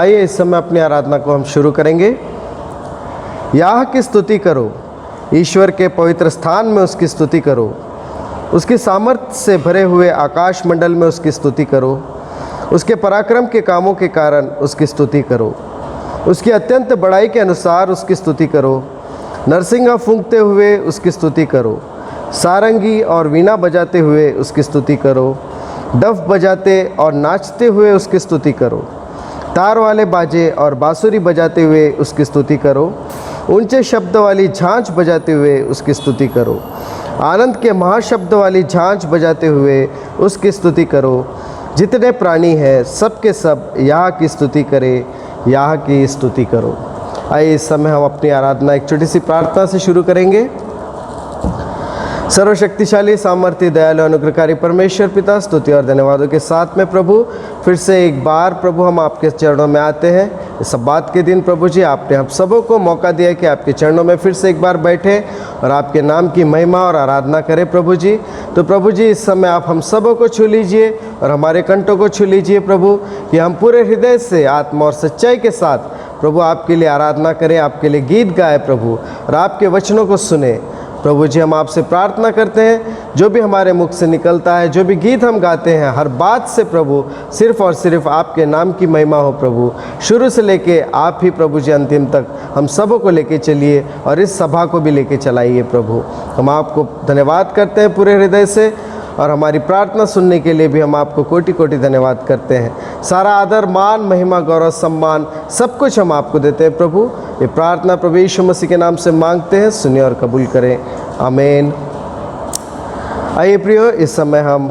आइए इस समय अपनी आराधना को हम शुरू करेंगे। याह की स्तुति करो, ईश्वर के पवित्र स्थान में उसकी स्तुति करो, उसकी सामर्थ्य से भरे हुए आकाश मंडल में उसकी स्तुति करो, उसके पराक्रम के कामों के कारण उसकी स्तुति करो, उसकी अत्यंत बड़ाई के अनुसार उसकी स्तुति करो, नरसिंगा फूंकते हुए उसकी स्तुति करो, सारंगी और वीणा बजाते हुए उसकी स्तुति करो, डफ बजाते और नाचते हुए उसकी स्तुति करो, तार वाले बाजे और बांसुरी बजाते हुए उसकी स्तुति करो, ऊंचे शब्द वाली झांझ बजाते हुए उसकी स्तुति करो, आनंद के महाशब्द वाली झांझ बजाते हुए उसकी स्तुति करो। जितने प्राणी हैं सबके सब याह की स्तुति करें, याह की स्तुति करो। आइए इस समय हम अपनी आराधना एक छोटी सी प्रार्थना से शुरू करेंगे। सर्वशक्तिशाली, सामर्थ्य, दयालु, अनुग्रहकारी परमेश्वर पिता, स्तुति और धन्यवादों के साथ में प्रभु फिर से एक बार प्रभु हम आपके चरणों में आते हैं। इस बात के दिन प्रभु जी आपने हम सबों को मौका दिया कि आपके चरणों में फिर से एक बार बैठे और आपके नाम की महिमा और आराधना करें प्रभु जी। तो प्रभु जी इस समय आप हम सबों को छू लीजिए और हमारे कंठों को छू लीजिए प्रभु, कि हम पूरे हृदय से आत्मा और सच्चाई के साथ प्रभु आपके लिए आराधना करें, आपके लिए गीत गाए प्रभु, और आपके वचनों को सुने प्रभु जी। हम आपसे प्रार्थना करते हैं जो भी हमारे मुख से निकलता है, जो भी गीत हम गाते हैं, हर बात से प्रभु सिर्फ और सिर्फ आपके नाम की महिमा हो प्रभु। शुरू से लेके आप ही प्रभु जी अंतिम तक हम सबों को लेके चलिए और इस सभा को भी लेके चलाइए प्रभु। हम आपको धन्यवाद करते हैं पूरे हृदय से, और हमारी प्रार्थना सुनने के लिए भी हम आपको कोटि कोटि धन्यवाद करते हैं। सारा आदर, मान, महिमा, गौरव, सम्मान सब कुछ हम आपको देते हैं प्रभु। ये प्रार्थना प्रभु यीशु मसीह के नाम से मांगते हैं, सुनिए और कबूल करें, आमीन। आइए प्रियो, इस समय हम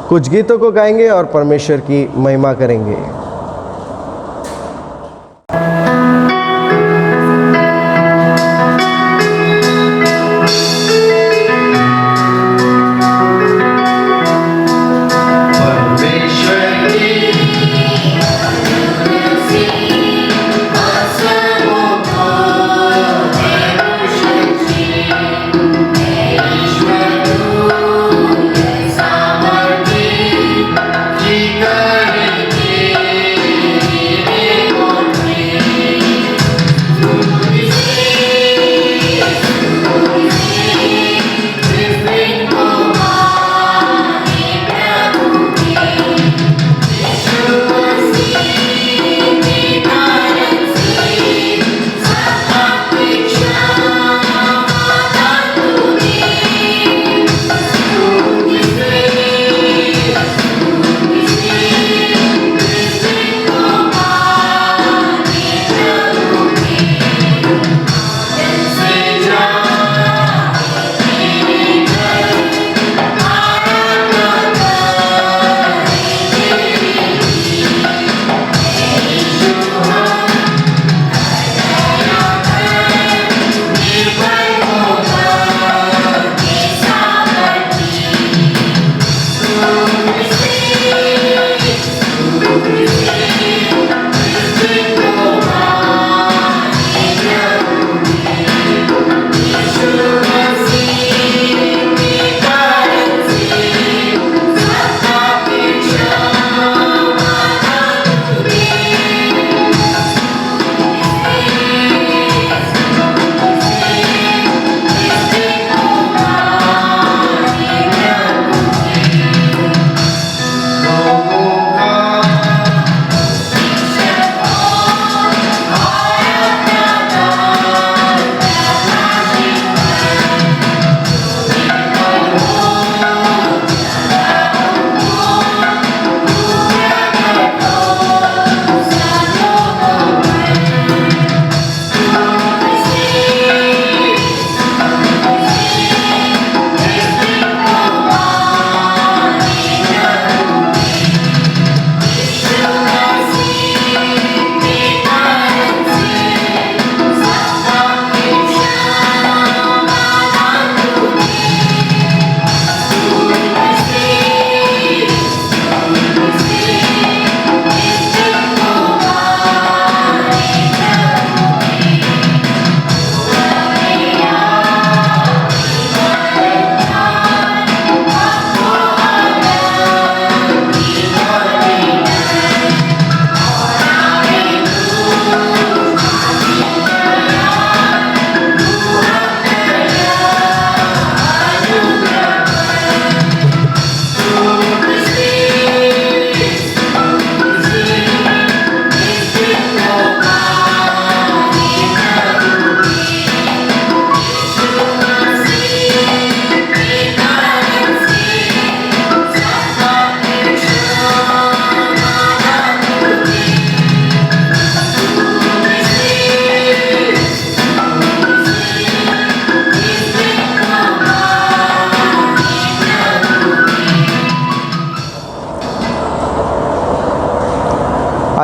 कुछ गीतों को गाएंगे और परमेश्वर की महिमा करेंगे। Yeah.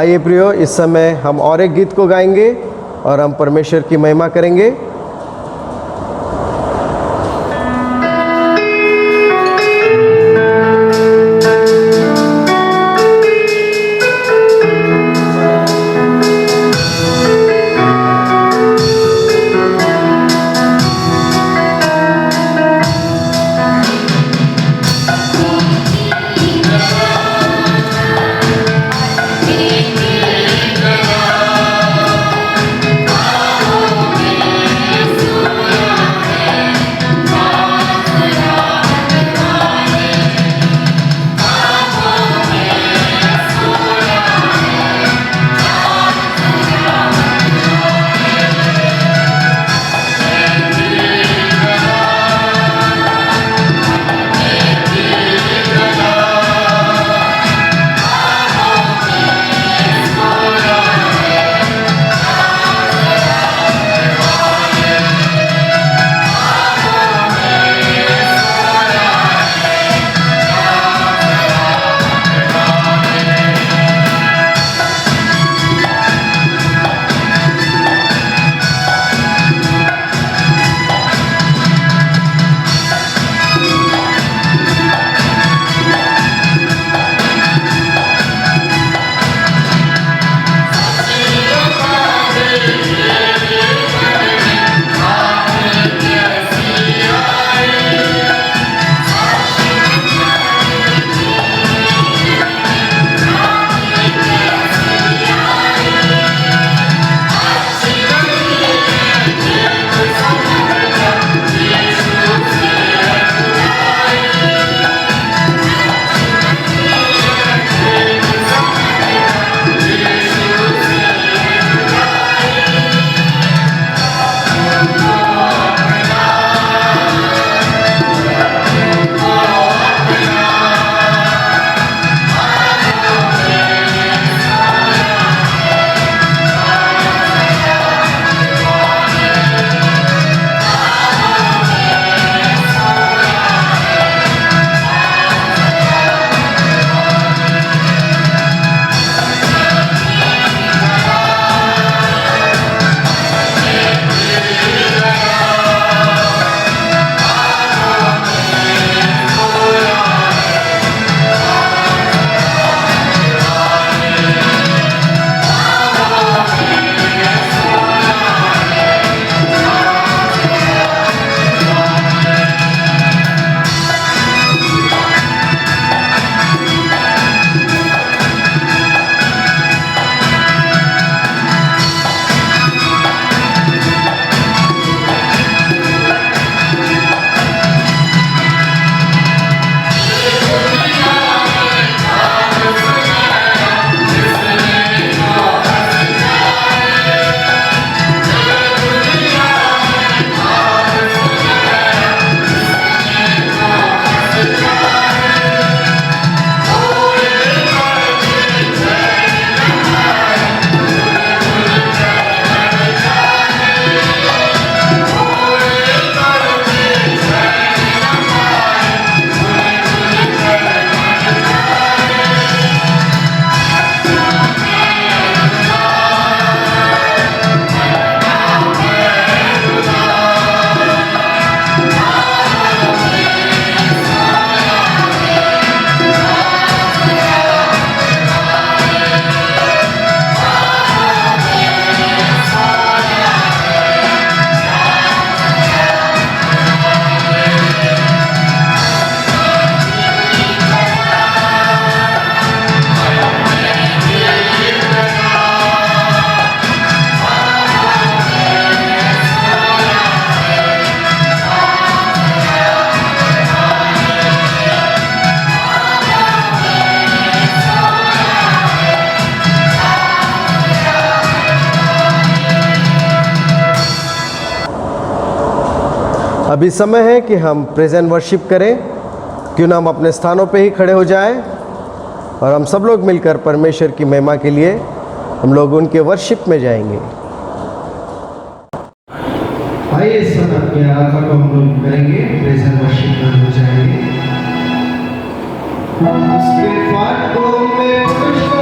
आइए प्रियो, इस समय हम और एक गीत को गाएंगे और हम परमेश्वर की महिमा करेंगे। अभी समय है कि हम प्रेजेंट वर्शिप करें। क्यों ना हम अपने स्थानों पे ही खड़े हो जाएं और हम सब लोग मिलकर परमेश्वर की महिमा के लिए हम लोग उनके वर्शिप में जाएंगे। आइए इस समय अपनी आराधना को हम लोग करेंगे, प्रेजेंट वर्शिप में हो जाएंगे। उसके फाटकों में पुष्प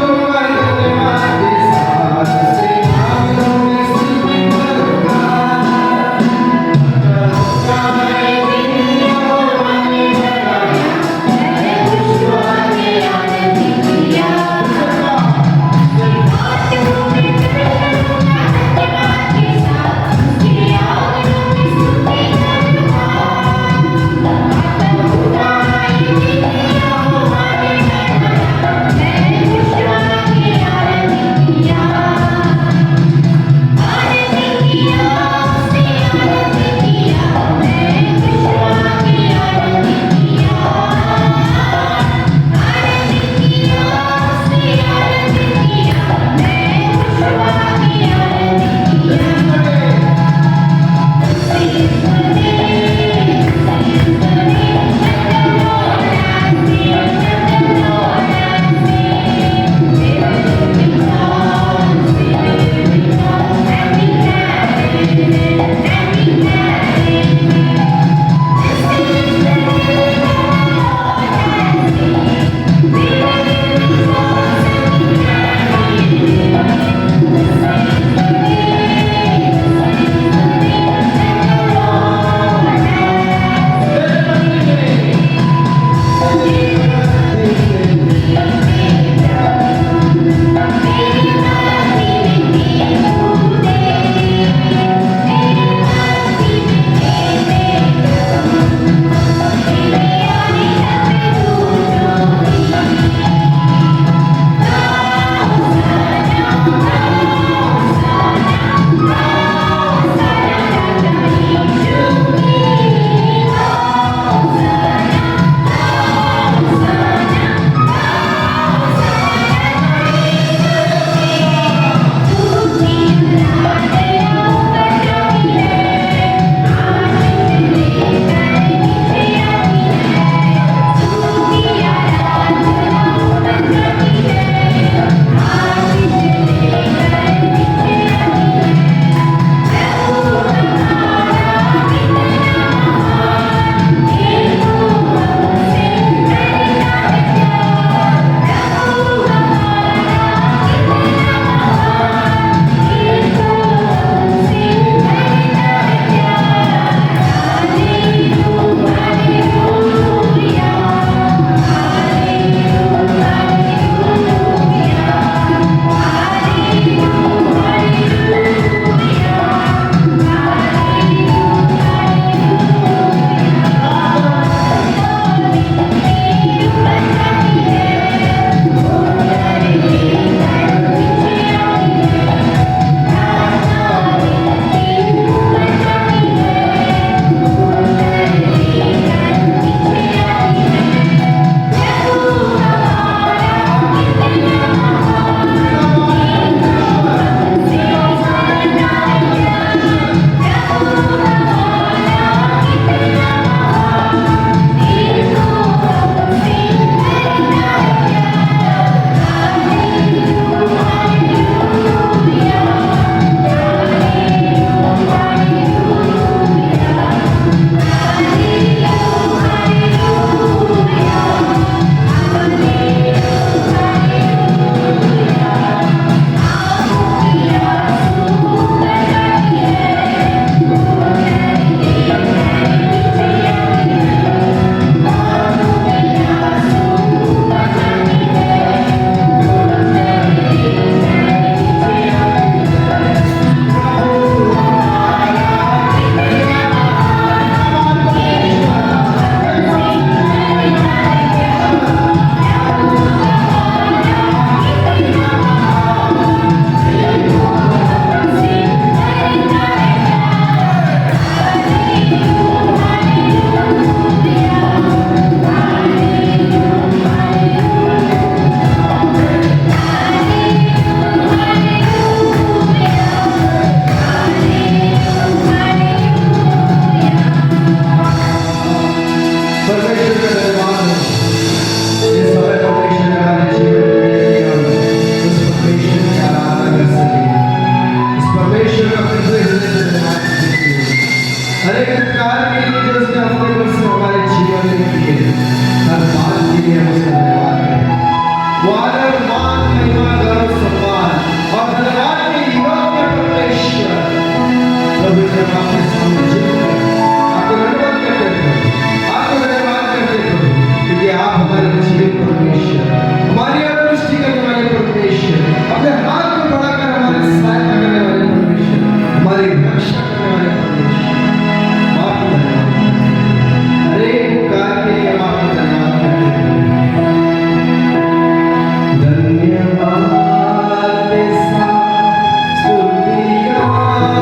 समय हम आपके सामने झुककर आपको धन्यवाद करते हैं प्रभु। आपको धन्यवाद करते हैं प्रभु, क्योंकि आप हमारे जीवित परमेश्वर, हमारी अंतर्दृष्टि करने वाले परमेश्वर, अपने हाथ को बढ़ाकर हमारी सहायता करने वाले परमेश्वर, हमारी रक्षा करने वाले परमेश्वर, हम आपको धन्यवाद करते हैं। हर एक पुकार के लिए हम आपको धन्यवाद करते हैं। धन्यवाद के साथ स्तुति गाऊंगा, मैं यीशु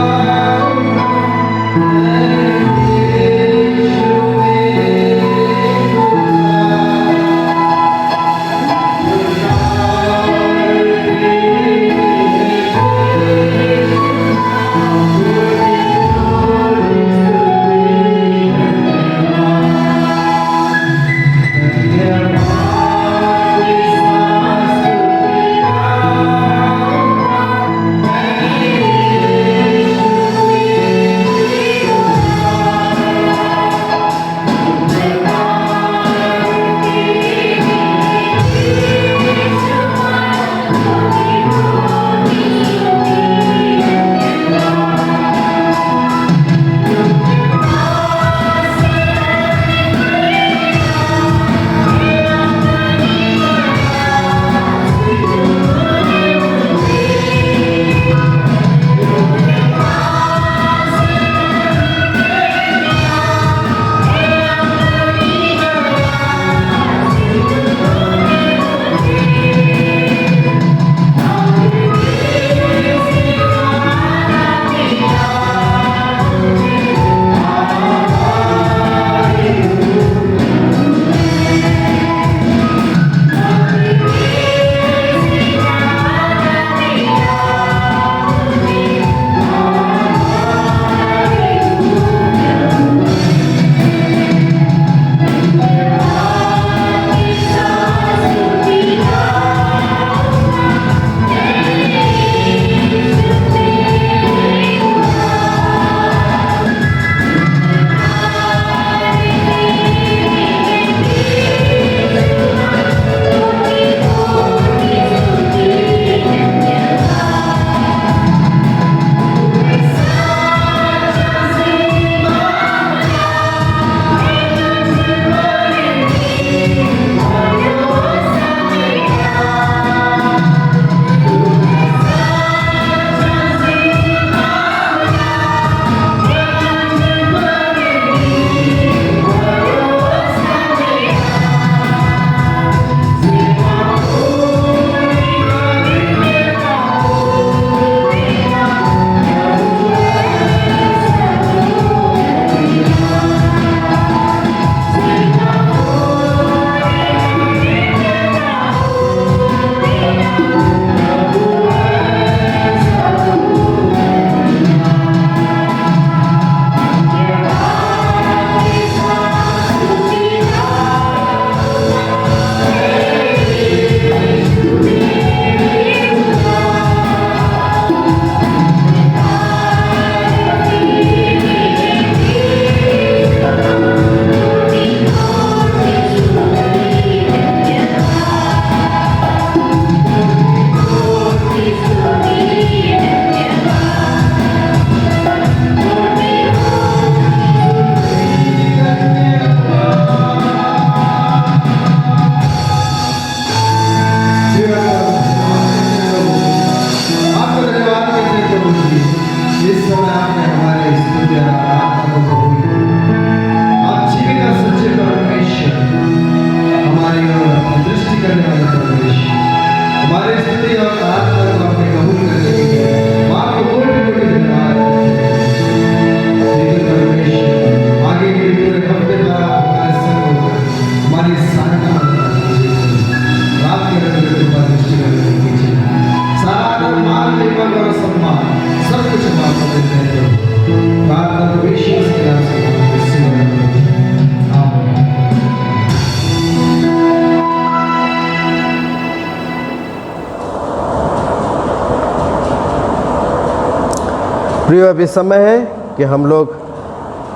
प्रिय, अभी समय है कि हम लोग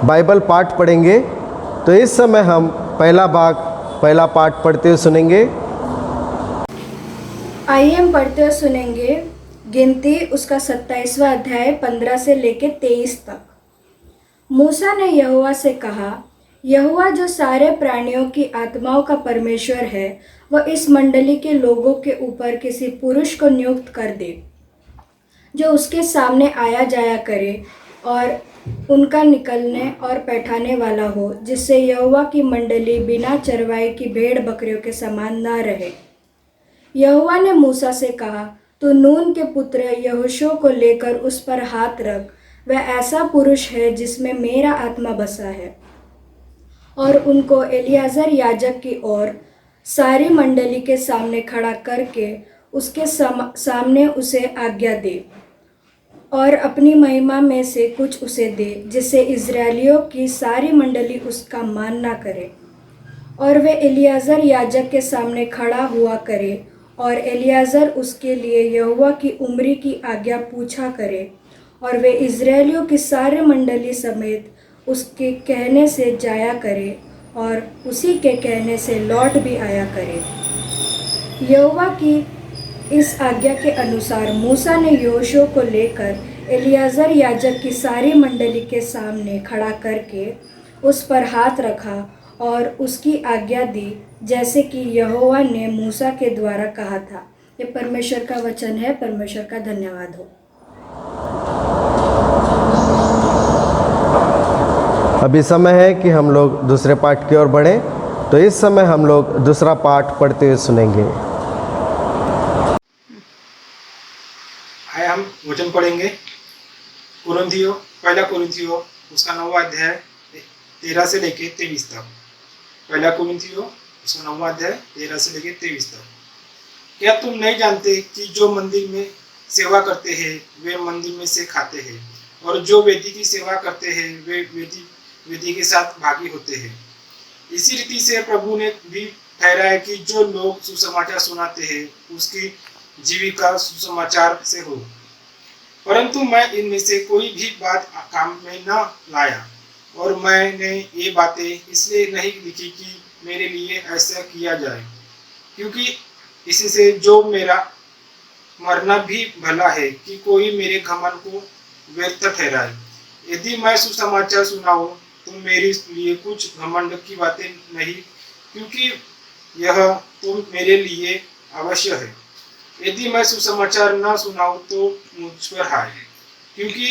बाइबल पाठ पढ़ेंगे। तो इस समय हम पहला पाठ पढ़ते हुए सुनेंगे। आइए हम पढ़ते हुए सुनेंगे गिनती उसका 27वां अध्याय 15 से लेकर 23 तक। मूसा ने यहोवा से कहा, यहोवा जो सारे प्राणियों की आत्माओं का परमेश्वर है, वह इस मंडली के लोगों के ऊपर किसी पुरुष को नियुक्त कर दे, जो उसके सामने आया जाया करे और उनका निकलने और बैठाने वाला हो, जिससे यहोवा की मंडली बिना चरवाई की भेड़ बकरियों के समान न रहे। यहोवा ने मूसा से कहा, तू नून के पुत्र यहोशू को लेकर उस पर हाथ रख। वह ऐसा पुरुष है जिसमें मेरा आत्मा बसा है। और उनको एलियाजर याजक की ओर सारी मंडली के सामने खड़ा करके उसके सामने उसे आज्ञा दे और अपनी महिमा में से कुछ उसे दे, जिससे इज़राइलियों की सारी मंडली उसका मान ना करे। और वे एलियाजर याजक के सामने खड़ा हुआ करे और एलियाजर उसके लिए यहोवा की उम्री की आज्ञा पूछा करे, और वे इज़राइलियों की सारी मंडली समेत उसके कहने से जाया करे और उसी के कहने से लौट भी आया करे। यहोवा की इस आज्ञा के अनुसार मूसा ने यहोशू को लेकर एलियाजर याजक की सारी मंडली के सामने खड़ा करके उस पर हाथ रखा और उसकी आज्ञा दी, जैसे कि यहोवा ने मूसा के द्वारा कहा था। ये परमेश्वर का वचन है। परमेश्वर का धन्यवाद हो। अभी समय है कि हम लोग दूसरे पाठ की ओर बढ़ें, तो इस समय हम लोग दूसरा पाठ पढ़ते हुए सुनेंगे। आए हम वचन पढ़ेंगे पहला कुरिन्थियों उसका 9वां अध्याय 13 से लेके 23 तक। पहला कुरिन्थियों उसका 9वां अध्याय 13 से लेके 23 तक। क्या तुम नहीं जानते कि जो मंदिर में सेवा करते हैं वे मंदिर में से खाते हैं, और जो वेदी की सेवा करते हैं वे वेदी के साथ भागी होते हैं। इसी रीति से प्रभु ने भी ठहराया कि जो लोग सुसमाचार सुनाते हैं उसकी जीविका सुसमाचार से हो। परंतु मैं इनमें से कोई भी बात काम में न लाया, और मैंने ये बातें इसलिए नहीं लिखी कि मेरे लिए ऐसा किया जाए, क्योंकि इससे जो मेरा मरना भी भला है कि कोई मेरे घमंड को व्यर्थ ठहराए। यदि मैं सुसमाचार सुनाऊं तो मेरे लिए कुछ घमंड की बातें नहीं, क्योंकि यह तो मेरे लिए अवश्य है। यदि मैं सुसमाचार न सुनाऊं तो मुझ पर हाय, क्योंकि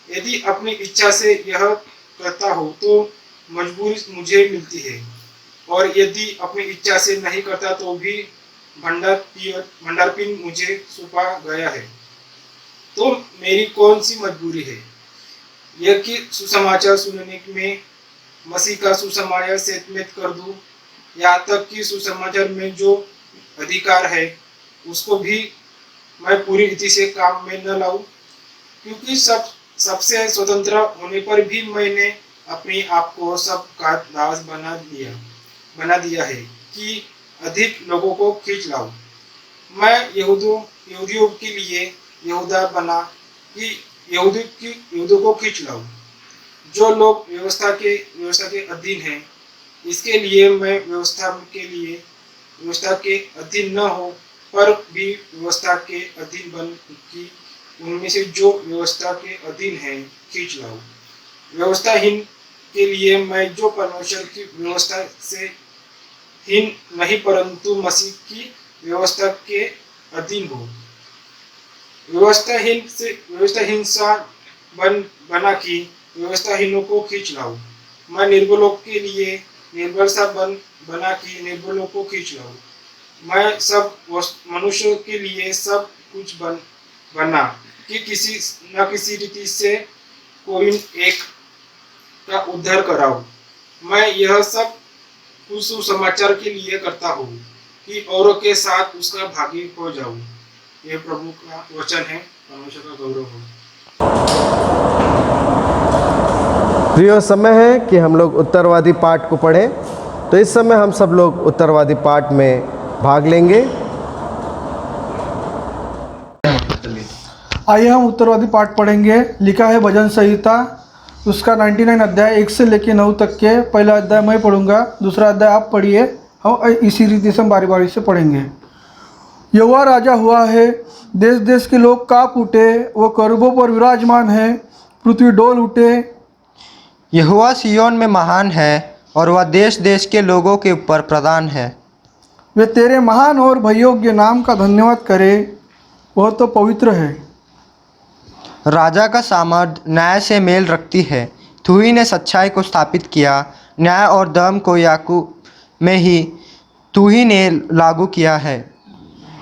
यदि अपनी इच्छा से यह करता हो तो मजबूरी मुझे मिलती है, और यदि अपनी इच्छा से नहीं करता तो भी भंडारपिन मुझे सौंपा गया है। तो मेरी कौन सी मजबूरी है? यह कि सुसमाचार सुनने में मसीह का सुसमाचार सेतमेत कर दूं, यहाँ तक कि सुसमाचार में जो अधिकार है उसको भी मैं पूरी रीति से काम में न लाऊं, क्योंकि सबसे स्वतंत्र होने पर भी मैंने अपने आप को सब का दास बना दिया है कि अधिक लोगों को खींच लाऊं। मैं यहूदियों के लिए यहूदा बना कि यहूदियों को खींच लाऊं। जो लोग व्यवस्था के अधीन हैं, इसके लिए मैं व्यवस्था के अधीन न हो, पर भी व्यवस्था के अधीन बन कि उनमें से जो व्यवस्था के अधीन है खींच लाऊं। व्यवस्थाहीन के लिए मैं जो परमेश्वर की व्यवस्था से हीन नहीं परंतु मसीह की व्यवस्था के अधीन हो। व्यवस्थाहीन सा बना कि व्यवस्थाहीनों को खींच लाऊं। मैं निर्बलों के लिए निर्बल सा बना कि निर्बलों को खींच लाऊं। मैं सब मनुष्यों के लिए सब कुछ बना कि किसी रीति से कोई एक का उद्धार कराऊं। मैं यह सब कुछ सुसमाचार के लिए करता हूँ कि औरों के साथ उसका भागी हो जाऊं। यह प्रभु का वचन है। परमेश्वर का गौरव हो। प्रिय, समय है कि हम लोग उत्तरवादी पाठ को पढ़ें, तो इस समय हम सब लोग उत्तरवादी पाठ में भाग लेंगे। आइए हम उत्तरवादी पाठ पढ़ेंगे। लिखा है भजन संहिता उसका 99 अध्याय 1 से लेकर 9 तक के। पहला अध्याय मैं पढ़ूंगा, दूसरा अध्याय आप पढ़िए। हम इसी रीति से बारी बारी से पढ़ेंगे। यहोवा राजा हुआ है, देश देश के लोग काँप उठे। वो करूबों पर विराजमान है, पृथ्वी डोल उठे। यहोवा सिय्योन में महान है और वह देश देश के लोगों के ऊपर प्रधान है। वे तेरे महान और भयोग्य नाम का धन्यवाद करे, वह तो पवित्र है। राजा का सामर्थ न्याय से मेल रखती है। तू ही ने सच्चाई को स्थापित किया, न्याय और धर्म को याकूब में ही तू ही ने लागू किया है।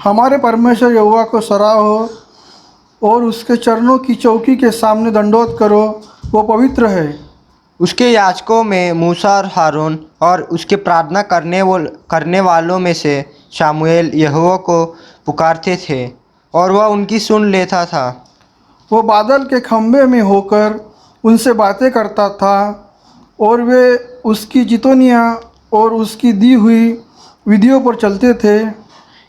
हमारे परमेश्वर यहोवा को सराहो और उसके चरणों की चौकी के सामने दंडोत करो, वो पवित्र है। उसके याजकों में मूसा और हारून और उसके प्रार्थना करने वालों में से शामुएल यहोवा को पुकारते थे और वह उनकी सुन लेता था। वो बादल के खंभे में होकर उनसे बातें करता था और वे उसकी चितौनियाँ और उसकी दी हुई विधियों पर चलते थे।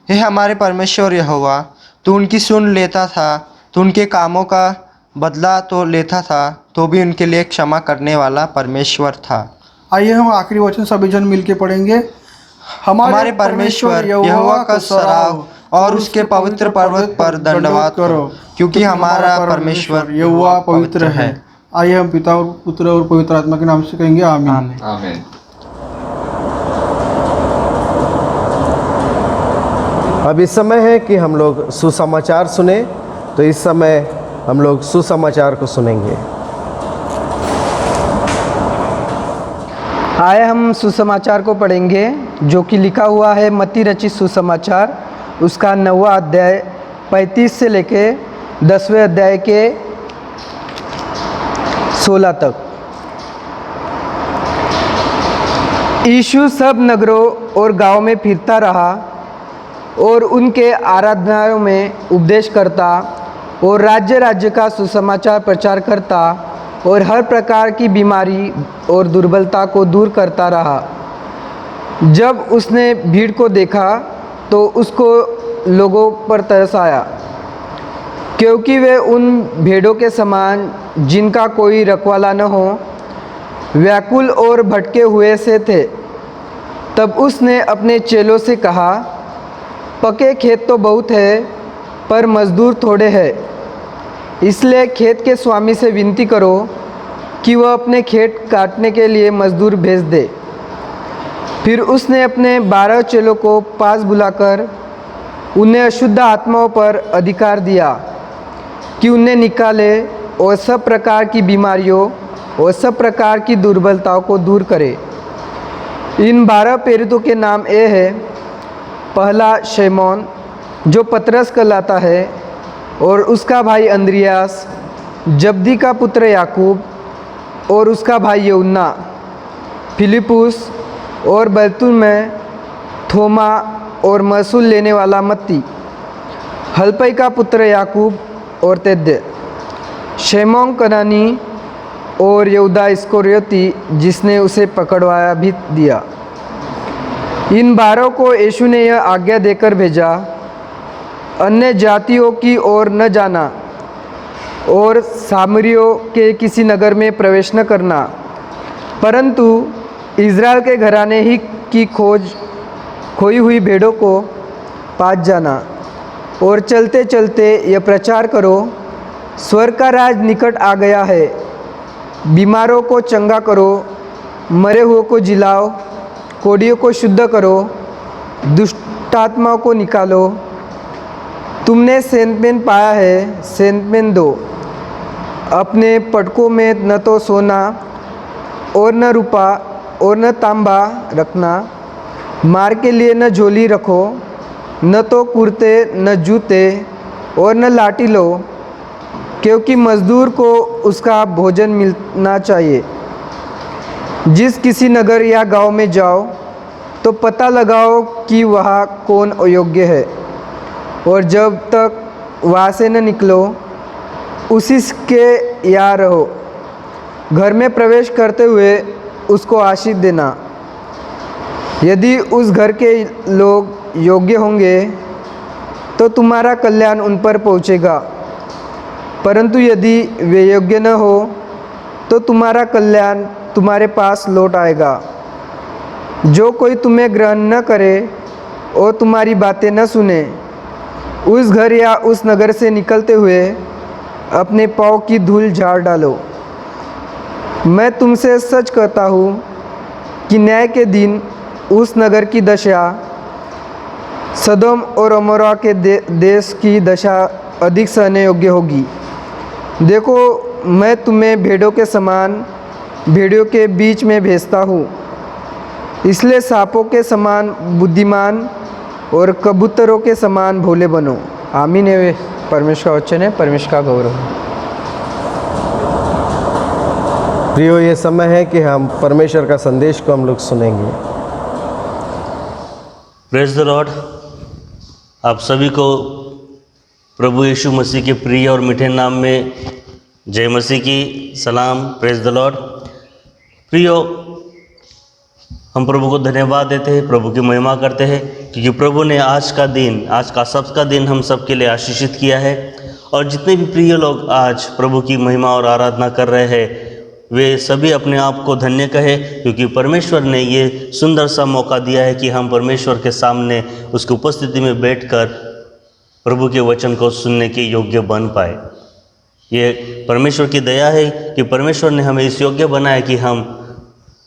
हे हमारे परमेश्वर यहोवा, तू उनकी सुन लेता था, तू उनके कामों का बदला तो लेता था, तो भी उनके लिए क्षमा करने वाला परमेश्वर था। आइए हम आखिरी वचन सभी जन मिलके पढ़ेंगे। हमारे परमेश्वर यहोवा का सराव और उसके पवित्र पर्वत पर दंडवत करो, क्योंकि हमारा परमेश्वर यहोवा पवित्र है। आइए हम पिता और पुत्र और पवित्र आत्मा के नाम से कहेंगे आमीन। आमीन। अब इस समय है कि हम लोग सुसमाचार सुने, तो इस समय हम लोग सुसमाचार को सुनेंगे। आए हम सुसमाचार को पढ़ेंगे जो कि लिखा हुआ है मत्ती रचित सुसमाचार, उसका 9वां अध्याय 35 से लेके 10वें अध्याय के 16 तक। यीशु सब नगरों और गांवों में फिरता रहा और उनके आराधनालयों में उपदेश करता और राज्य राज्य का सुसमाचार प्रचार करता और हर प्रकार की बीमारी और दुर्बलता को दूर करता रहा। जब उसने भीड़ को देखा तो उसको लोगों पर तरस आया, क्योंकि वे उन भेड़ों के समान जिनका कोई रखवाला न हो व्याकुल और भटके हुए से थे। तब उसने अपने चेलों से कहा, पके खेत तो बहुत है पर मजदूर थोड़े हैं, इसलिए खेत के स्वामी से विनती करो कि वह अपने खेत काटने के लिए मजदूर भेज दे। फिर उसने अपने 12 चेलों को पास बुलाकर उन्हें अशुद्ध आत्माओं पर अधिकार दिया कि उन्हें निकाले और सब प्रकार की बीमारियों और सब प्रकार की दुर्बलताओं को दूर करे। इन 12 प्रेरितों के नाम ये है, पहला शैमोन जो पतरस कहलाता है और उसका भाई अंद्रियास, जब्दी का पुत्र याकूब और उसका भाई यूहन्ना, फिलिपुस और बरतुल्मै, थोमा और महसूल लेने वाला मत्ती, हलफई का पुत्र याकूब और तद्दे, शैमोन कनानी और यहूदा इस्करियोती जिसने उसे पकड़वाया भी दिया। इन 12 को यीशु ने यह आज्ञा देकर भेजा, अन्य जातियों की ओर न जाना और सामरियों के किसी नगर में प्रवेश न करना, परंतु इज़राइल के घराने ही की खोई हुई भेड़ों को पास जाना और चलते चलते यह प्रचार करो, स्वर्ग का राज निकट आ गया है। बीमारों को चंगा करो, मरे हुओं को जिलाओ, कोढ़ियों को शुद्ध करो, दुष्टात्माओं को निकालो। तुमने सेंतमेन पाया है, सेंतमेन दो। अपने पटकों में न तो सोना और न रूपा और न तांबा रखना, मार के लिए न झोली रखो, न तो कुर्ते न जूते और न लाठी लो, क्योंकि मजदूर को उसका भोजन मिलना चाहिए। जिस किसी नगर या गांव में जाओ तो पता लगाओ कि वहाँ कौन अयोग्य है, और जब तक वहाँ से न निकलो उसी के यहाँ रहो। घर में प्रवेश करते हुए उसको आशीष देना। यदि उस घर के लोग योग्य होंगे तो तुम्हारा कल्याण उन पर पहुँचेगा, परंतु यदि वे योग्य न हो तो तुम्हारा कल्याण तुम्हारे पास लौट आएगा। जो कोई तुम्हें ग्रहण न करे और तुम्हारी बातें न सुने, उस घर या उस नगर से निकलते हुए अपने पाँव की धूल झाड़ डालो। मैं तुमसे सच कहता हूँ कि न्याय के दिन उस नगर की दशा सदोम और अमोरा के देश की दशा अधिक सहने योग्य होगी। देखो, मैं तुम्हें भेड़ों के समान भेड़ियों के बीच में भेजता हूँ, इसलिए सांपों के समान बुद्धिमान और कबूतरों के समान भोले बनो। आमीन है। परमेश्वर का वचन है, परमेश्वर का गौरव है। प्रियो, ये समय है कि हम परमेश्वर का संदेश को हम लोग सुनेंगे। Praise the Lord. आप सभी को प्रभु यीशु मसीह के प्रिय और मीठे नाम में जय मसीह की सलाम। Praise the Lord. प्रियो, हम प्रभु को धन्यवाद देते हैं, प्रभु की महिमा करते हैं, क्योंकि प्रभु ने आज का सबका दिन हम सब के लिए आशीषित किया है। और जितने भी प्रिय लोग आज प्रभु की महिमा और आराधना कर रहे हैं, वे सभी अपने आप को धन्य कहे, क्योंकि परमेश्वर ने ये सुंदर सा मौका दिया है कि हम परमेश्वर के सामने उसकी उपस्थिति में बैठकर प्रभु के वचन को सुनने के योग्य बन पाए। ये परमेश्वर की दया है कि परमेश्वर ने हमें इस योग्य बनाया कि हम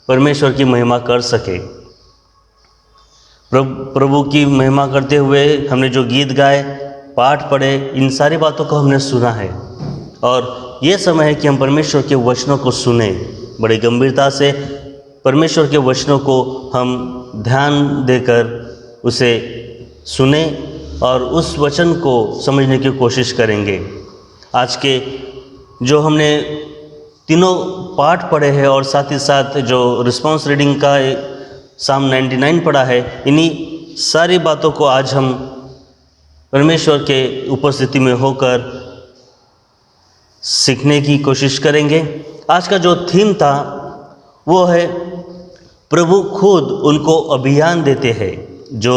परमेश्वर की महिमा कर सके। प्रभु की महिमा करते हुए हमने जो गीत गाए, पाठ पढ़े, इन सारी बातों को हमने सुना है। और ये समय है कि हम परमेश्वर के वचनों को सुने, बड़ी गंभीरता से परमेश्वर के वचनों को हम ध्यान देकर उसे सुने और उस वचन को समझने की कोशिश करेंगे। आज के जो हमने तीनों पाठ पढ़े हैं और साथ ही साथ जो रिस्पॉन्स रीडिंग का साम 99 पढ़ा है, इन्हीं सारी बातों को आज हम परमेश्वर के उपस्थिति में होकर सीखने की कोशिश करेंगे। आज का जो थीम था वो है प्रभु खुद उनको अभियान देते हैं जो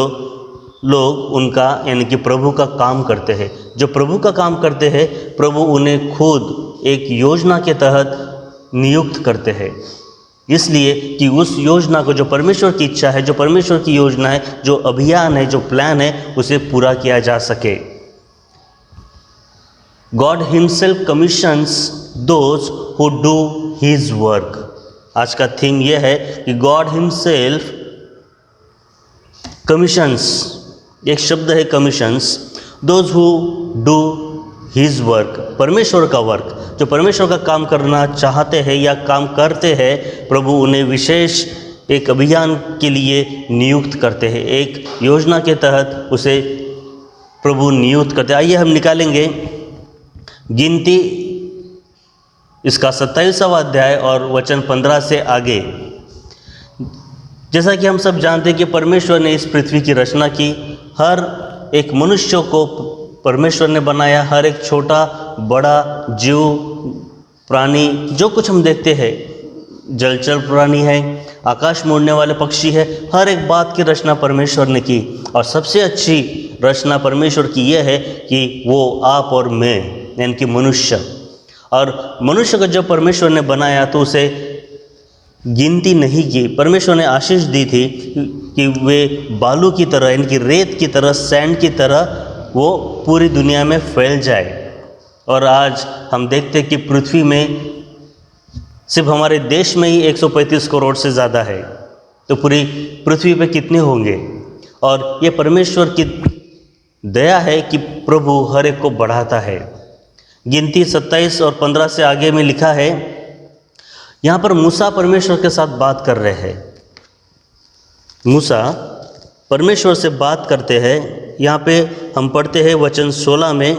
लोग उनका यानी कि प्रभु का काम करते हैं। जो प्रभु का काम करते हैं, प्रभु उन्हें खुद एक योजना के तहत नियुक्त करते हैं, इसलिए कि उस योजना को, जो परमेश्वर की इच्छा है, जो परमेश्वर की योजना है, जो अभियान है, जो प्लान है, उसे पूरा किया जा सके। God himself commissions those who do his work। आज का थीम यह है कि God himself commissions, एक शब्द है commissions, those who do his work, परमेश्वर का वर्क, जो परमेश्वर का काम करना चाहते हैं या काम करते हैं, प्रभु उन्हें विशेष एक अभियान के लिए नियुक्त करते हैं, एक योजना के तहत उसे प्रभु नियुक्त करते हैं। आइए हम निकालेंगे गिनती इसका 27वां अध्याय और वचन 15 से आगे। जैसा कि हम सब जानते हैं कि परमेश्वर ने इस पृथ्वी की रचना की, हर एक मनुष्य को परमेश्वर ने बनाया, हर एक छोटा बड़ा जीव प्राणी, जो कुछ हम देखते हैं, जलचर प्राणी है, आकाश में उड़ने वाले पक्षी है, हर एक बात की रचना परमेश्वर ने की। और सबसे अच्छी रचना परमेश्वर की यह है कि वो आप और मैं, यानी कि मनुष्य। और मनुष्य को जब परमेश्वर ने बनाया तो उसे गिनती नहीं की, परमेश्वर ने आशीष दी थी कि वे बालू की तरह, यानी कि रेत की तरह, सैंड की तरह वो पूरी दुनिया में फैल जाए। और आज हम देखते हैं कि पृथ्वी में सिर्फ हमारे देश में ही 135 करोड़ से ज़्यादा है, तो पूरी पृथ्वी पे कितने होंगे। और ये परमेश्वर की दया है कि प्रभु हर एक को बढ़ाता है। गिनती 27 और 15 से आगे में लिखा है, यहाँ पर मूसा परमेश्वर के साथ बात कर रहे हैं। मूसा परमेश्वर से बात करते हैं। यहाँ पे हम पढ़ते हैं वचन 16 में,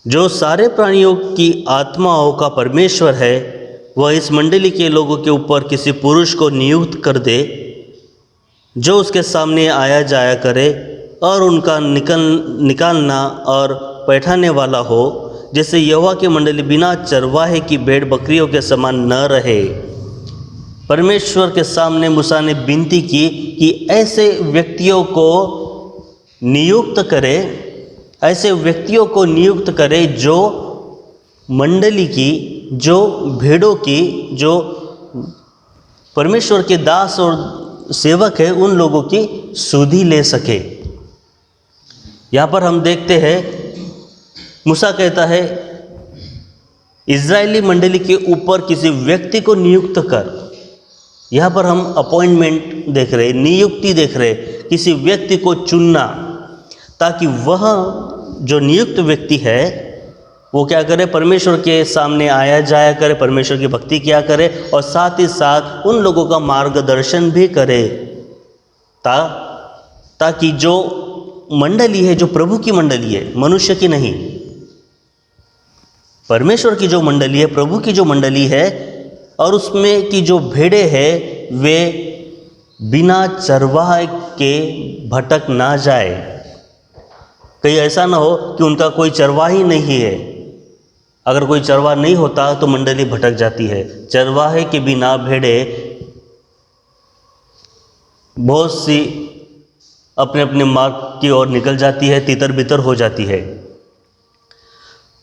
जो सारे प्राणियों की आत्माओं का परमेश्वर है, वह इस मंडली के लोगों के ऊपर किसी पुरुष को नियुक्त कर दे, जो उसके सामने आया जाया करे और उनका निकालना और बैठाने वाला हो, जैसे यहोवा की मंडली बिना चरवाहे की भेड़ बकरियों के समान न रहे। परमेश्वर के सामने मूसा ने विनती की कि ऐसे व्यक्तियों को नियुक्त करे, ऐसे व्यक्तियों को नियुक्त करे जो मंडली की, जो भेड़ों की, जो परमेश्वर के दास और सेवक है, उन लोगों की सुधि ले सके। यहाँ पर हम देखते हैं मूसा कहता है इजरायली मंडली के ऊपर किसी व्यक्ति को नियुक्त कर, यहाँ पर हम अपॉइंटमेंट देख रहे, नियुक्ति देख रहे, किसी व्यक्ति को चुनना ताकि वह जो नियुक्त व्यक्ति है वो क्या करे, परमेश्वर के सामने आया जाया करे, परमेश्वर की भक्ति किया करे और साथ ही साथ उन लोगों का मार्गदर्शन भी करे, ताकि जो मंडली है, जो प्रभु की मंडली है, मनुष्य की नहीं, परमेश्वर की जो मंडली है, प्रभु की जो मंडली है, और उसमें की जो भेड़ें हैं वे बिना चरवाह के भटक ना जाए। कहीं ऐसा ना हो कि उनका कोई चरवाह ही नहीं है। अगर कोई चरवाह नहीं होता तो मंडली भटक जाती है। चरवाहे के बिना भेड़ें बहुत सी अपने अपने मार्ग की ओर निकल जाती है, तितर बितर हो जाती है।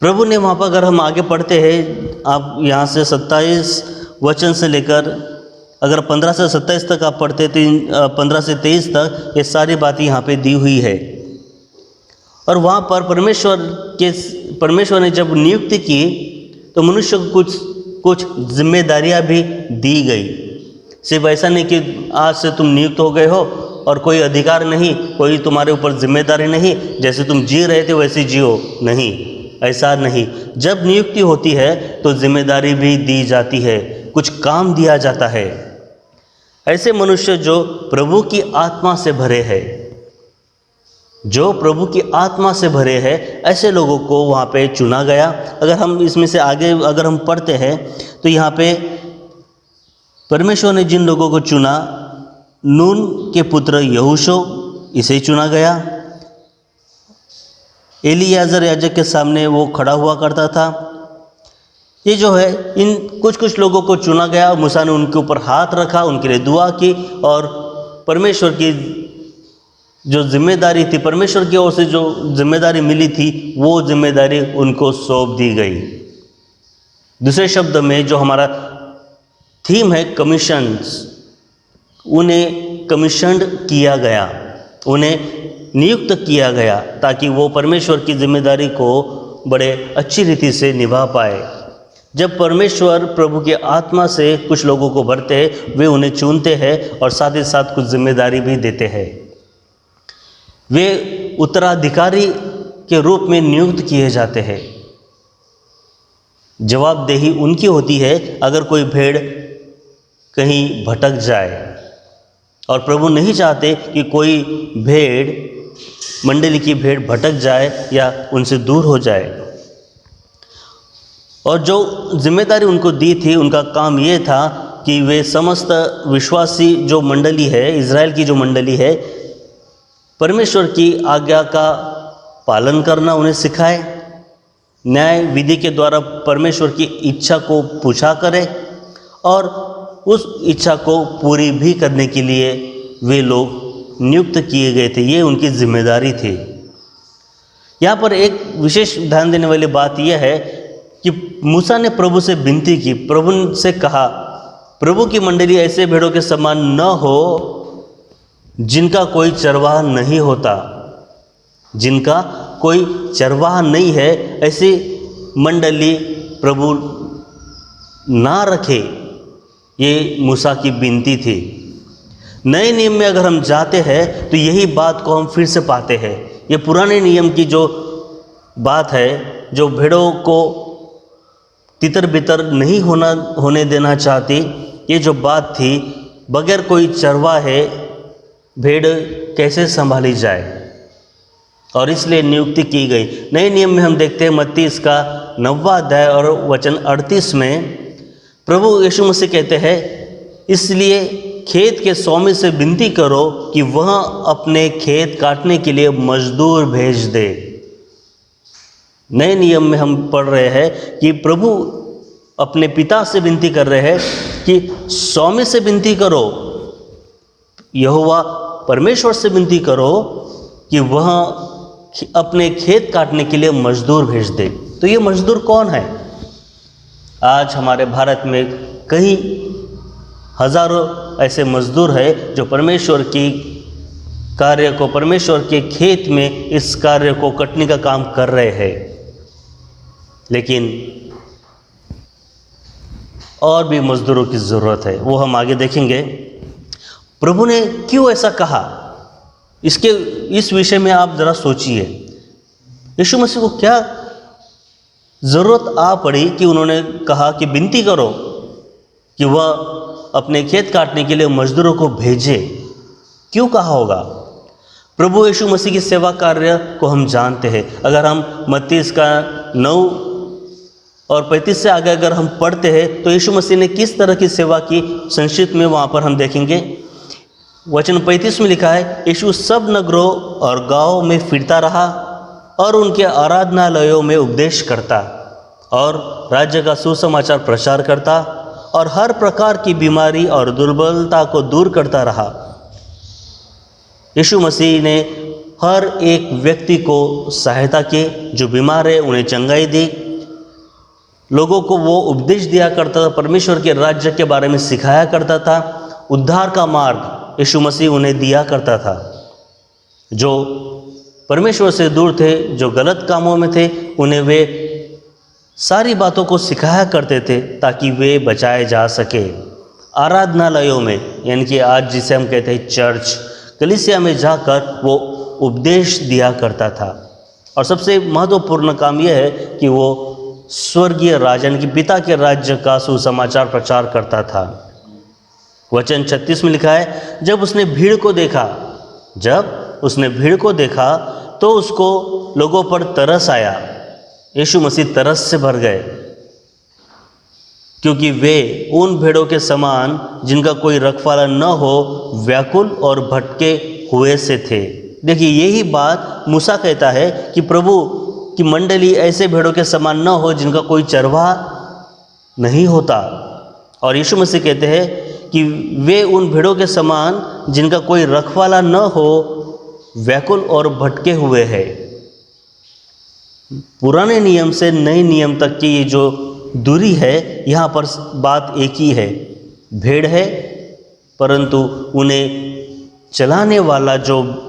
प्रभु ने वहाँ पर, अगर हम आगे पढ़ते हैं, आप यहाँ से 27 वचन से लेकर अगर 15 से 27 तक आप पढ़ते तो 15 से 23 तक ये सारी बातें यहाँ पे दी हुई है। और वहाँ पर परमेश्वर ने जब नियुक्ति की तो मनुष्य को कुछ जिम्मेदारियाँ भी दी गई। सिर्फ ऐसा नहीं कि आज से तुम नियुक्त हो गए हो और कोई अधिकार नहीं, कोई तुम्हारे ऊपर जिम्मेदारी नहीं, जैसे तुम जी रहे थे वैसे जियो, नहीं, ऐसा नहीं। जब नियुक्ति होती है तो जिम्मेदारी भी दी जाती है, कुछ काम दिया जाता है। ऐसे मनुष्य जो प्रभु की आत्मा से भरे हैं, जो प्रभु की आत्मा से भरे हैं, ऐसे लोगों को वहाँ पे चुना गया। अगर हम इसमें से आगे अगर हम पढ़ते हैं तो यहाँ पे परमेश्वर ने जिन लोगों को चुना, नून के पुत्र यहोशू, इसे चुना गया। एलियाजर याजक के सामने वो खड़ा हुआ करता था। ये जो है, इन कुछ लोगों को चुना गया। मूसा ने उनके ऊपर हाथ रखा, उनके लिए दुआ की और परमेश्वर की जो जिम्मेदारी थी, परमेश्वर की ओर से जो जिम्मेदारी मिली थी, वो जिम्मेदारी उनको सौंप दी गई। दूसरे शब्द में जो हमारा थीम है कमीशंस, उन्हें कमीशन्ड किया गया, उन्हें नियुक्त किया गया ताकि वो परमेश्वर की जिम्मेदारी को बड़े अच्छी रीति से निभा पाए। जब परमेश्वर प्रभु की आत्मा से कुछ लोगों को भरते हैं, वे उन्हें चुनते हैं और साथ ही साथ कुछ जिम्मेदारी भी देते हैं। वे उत्तराधिकारी के रूप में नियुक्त किए जाते हैं। जवाबदेही उनकी होती है अगर कोई भेड़ कहीं भटक जाए, और प्रभु नहीं चाहते कि कोई भेड़, मंडली की भेड़ भटक जाए या उनसे दूर हो जाए। और जो जिम्मेदारी उनको दी थी, उनका काम ये था कि वे समस्त विश्वासी जो मंडली है, इज़राइल की जो मंडली है, परमेश्वर की आज्ञा का पालन करना उन्हें सिखाए, न्याय विधि के द्वारा परमेश्वर की इच्छा को पूछा करें और उस इच्छा को पूरी भी करने के लिए वे लोग नियुक्त किए गए थे। ये उनकी जिम्मेदारी थी। यहाँ पर एक विशेष ध्यान देने वाली बात यह है कि मूसा ने प्रभु से विनती की, प्रभु से कहा, प्रभु की मंडली ऐसे भेड़ों के समान न हो जिनका कोई चरवाह नहीं होता, जिनका कोई चरवाह नहीं है, ऐसी मंडली प्रभु ना रखे। ये मूसा की विनती थी। नए नियम में अगर हम जाते हैं तो यही बात को हम फिर से पाते हैं। ये पुराने नियम की जो बात है, जो भेड़ों को तितर बितर नहीं होने देना चाहती, ये जो बात थी, बगैर कोई चरवाहे भेड़ कैसे संभाली जाए, और इसलिए नियुक्ति की गई। नए नियम में हम देखते हैं मत्ती इसका 9वां अध्याय और वचन 38 में प्रभु यीशु मसीह कहते हैं, इसलिए खेत के स्वामी से विनती करो कि वह अपने खेत काटने के लिए मजदूर भेज दे। नए नियम में हम पढ़ रहे हैं कि प्रभु अपने पिता से विनती कर रहे हैं कि स्वामी से विनती करो, यहोवा परमेश्वर से विनती करो कि वह अपने खेत काटने के लिए मजदूर भेज दे। तो ये मजदूर कौन है? आज हमारे भारत में कई हजारों ऐसे मजदूर हैं जो परमेश्वर की कार्य को, परमेश्वर के खेत में इस कार्य को कटने का काम कर रहे हैं। लेकिन और भी मज़दूरों की ज़रूरत है, वो हम आगे देखेंगे। प्रभु ने क्यों ऐसा कहा, इस विषय में आप ज़रा सोचिए। यीशु मसीह को क्या ज़रूरत आ पड़ी कि उन्होंने कहा कि विनती करो कि वह अपने खेत काटने के लिए मज़दूरों को भेजे? क्यों कहा होगा? प्रभु यीशु मसीह की सेवा कार्य को हम जानते हैं। अगर हम मत्ती इसका 9 और 35 से आगे अगर हम पढ़ते हैं तो यीशु मसीह ने किस तरह की सेवा की, संक्षिप्त में वहाँ पर हम देखेंगे। वचन 35 में लिखा है, यीशु सब नगरों और गांवों में फिरता रहा और उनके आराधनालयों में उपदेश करता और राज्य का सुसमाचार प्रचार करता और हर प्रकार की बीमारी और दुर्बलता को दूर करता रहा। यीशु मसीह ने हर एक व्यक्ति को सहायता की, जो बीमार है उन्हें चंगाई दी, लोगों को वो उपदेश दिया करता था, परमेश्वर के राज्य के बारे में सिखाया करता था, उद्धार का मार्ग यीशु मसीह उन्हें दिया करता था। जो परमेश्वर से दूर थे, जो गलत कामों में थे, उन्हें वे सारी बातों को सिखाया करते थे ताकि वे बचाए जा सके। आराधनालयों में, यानी कि आज जिसे हम कहते हैं चर्च, कलीसिया में जाकर वो उपदेश दिया करता था। और सबसे महत्वपूर्ण काम यह है कि वो स्वर्गीय राज्य यानी कि पिता के राज्य का सुसमाचार प्रचार करता था। वचन 36 में लिखा है, जब उसने भीड़ को देखा तो उसको लोगों पर तरस आया। यीशु मसीह तरस से भर गए, क्योंकि वे उन भेड़ों के समान जिनका कोई रखवाला न हो व्याकुल और भटके हुए से थे। देखिए, यही बात मूसा कहता है कि प्रभु की मंडली ऐसे भेड़ों के समान न हो जिनका कोई चरवाहा नहीं होता। और यीशु मसीह कहते हैं कि वे उन भेड़ों के समान जिनका कोई रखवाला न हो व्याकुल और भटके हुए हैं। पुराने नियम से नए नियम तक की ये जो दूरी है, यहाँ पर बात एक ही है, भेड़ है, परंतु उन्हें चलाने वाला जो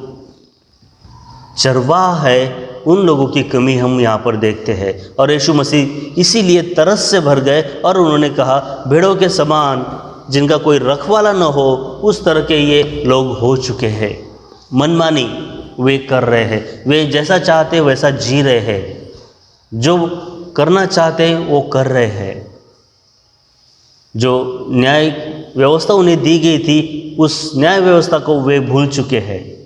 चरवाहा है, उन लोगों की कमी हम यहाँ पर देखते हैं। और यीशु मसीह इसीलिए तरस से भर गए और उन्होंने कहा, भेड़ों के समान जिनका कोई रखवाला न हो, उस तरह के ये लोग हो चुके हैं। मनमानी वे कर रहे हैं, वे जैसा चाहते वैसा जी रहे हैं, जो करना चाहते हैं वो कर रहे हैं। जो न्याय व्यवस्था उन्हें दी गई थी, उस न्याय व्यवस्था को वे भूल चुके हैं।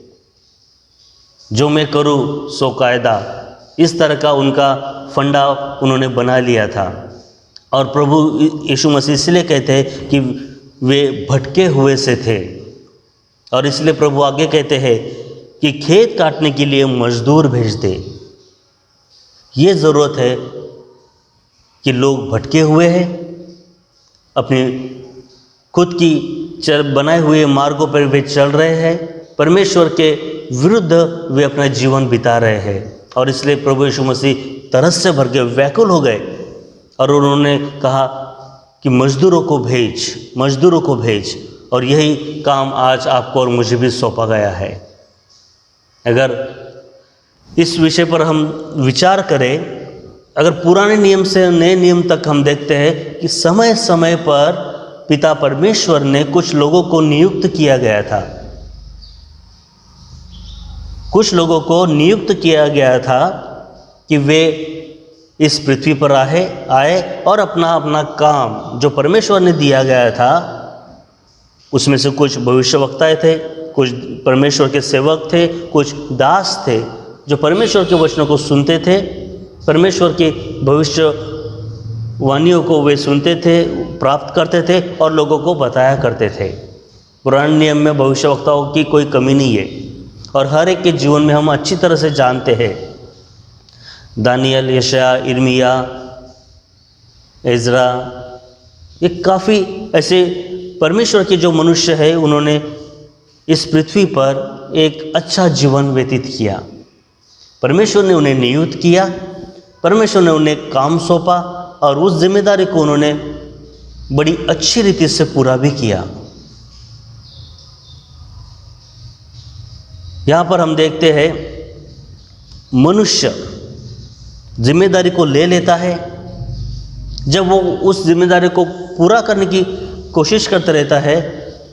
जो मैं करूँ सो कायदा, इस तरह का उनका फंडा उन्होंने बना लिया था। और प्रभु यीशु मसीह इसलिए कहते हैं कि वे भटके हुए से थे। और इसलिए प्रभु आगे कहते हैं कि खेत काटने के लिए मजदूर भेज दे। ये ज़रूरत है कि लोग भटके हुए हैं, अपनी खुद की बनाए हुए मार्गों पर वे चल रहे हैं, परमेश्वर के विरुद्ध वे अपना जीवन बिता रहे हैं। और इसलिए प्रभु यीशु मसीह तरस से भर गए, व्याकुल हो गए और उन्होंने कहा कि मजदूरों को भेज। और यही काम आज आपको और मुझे भी सौंपा गया है। अगर इस विषय पर हम विचार करें, अगर पुराने नियम से नए नियम तक हम देखते हैं कि समय समय पर पिता परमेश्वर ने कुछ लोगों को नियुक्त किया गया था। कुछ लोगों को नियुक्त किया गया था कि वे इस पृथ्वी पर आए और अपना अपना काम जो परमेश्वर ने दिया गया था, उसमें से कुछ भविष्यवक्ताएं थे, कुछ परमेश्वर के सेवक थे, कुछ दास थे जो परमेश्वर के वचनों को सुनते थे, परमेश्वर की भविष्यवाणियों को वे सुनते थे, प्राप्त करते थे और लोगों को बताया करते थे। पुराने नियम में भविष्यवक्ताओं की कोई कमी नहीं है और हर एक के जीवन में हम अच्छी तरह से जानते हैं। दानियल, यशायाह, इर्मिया, एजरा, ये काफ़ी ऐसे परमेश्वर के जो मनुष्य है, उन्होंने इस पृथ्वी पर एक अच्छा जीवन व्यतीत किया। परमेश्वर ने उन्हें नियुक्त किया, परमेश्वर ने उन्हें काम सौंपा और उस जिम्मेदारी को उन्होंने बड़ी अच्छी रीति से पूरा भी किया। यहाँ पर हम देखते हैं मनुष्य जिम्मेदारी को ले लेता है, जब वो उस जिम्मेदारी को पूरा करने की कोशिश करता रहता है,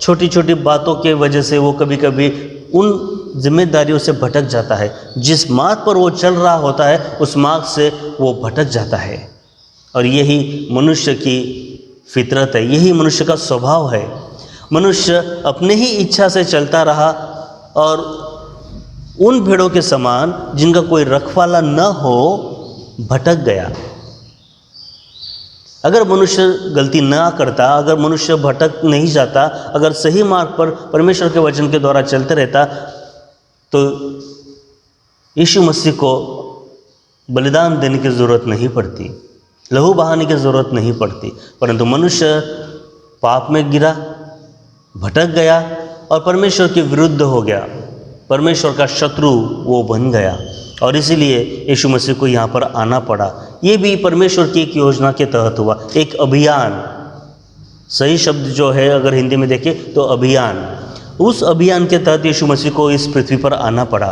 छोटी छोटी बातों के वजह से वो कभी कभी उन जिम्मेदारियों से भटक जाता है। जिस मार्ग पर वो चल रहा होता है उस मार्ग से वो भटक जाता है। और यही मनुष्य की फितरत है, यही मनुष्य का स्वभाव है। मनुष्य अपने ही इच्छा से चलता रहा और उन भेड़ों के समान जिनका कोई रखवाला न हो भटक गया। अगर मनुष्य गलती ना करता, अगर मनुष्य भटक नहीं जाता, अगर सही मार्ग पर परमेश्वर के वचन के द्वारा चलते रहता, तो यीशु मसीह को बलिदान देने की ज़रूरत नहीं पड़ती, लहू बहाने की ज़रूरत नहीं पड़ती। परंतु मनुष्य पाप में गिरा, भटक गया और परमेश्वर के विरुद्ध हो गया, परमेश्वर का शत्रु वो बन गया। और इसीलिए यीशु मसीह को यहाँ पर आना पड़ा। ये भी परमेश्वर की एक योजना के तहत हुआ, एक अभियान। सही शब्द जो है अगर हिंदी में देखें तो अभियान, उस अभियान के तहत यीशु मसीह को इस पृथ्वी पर आना पड़ा।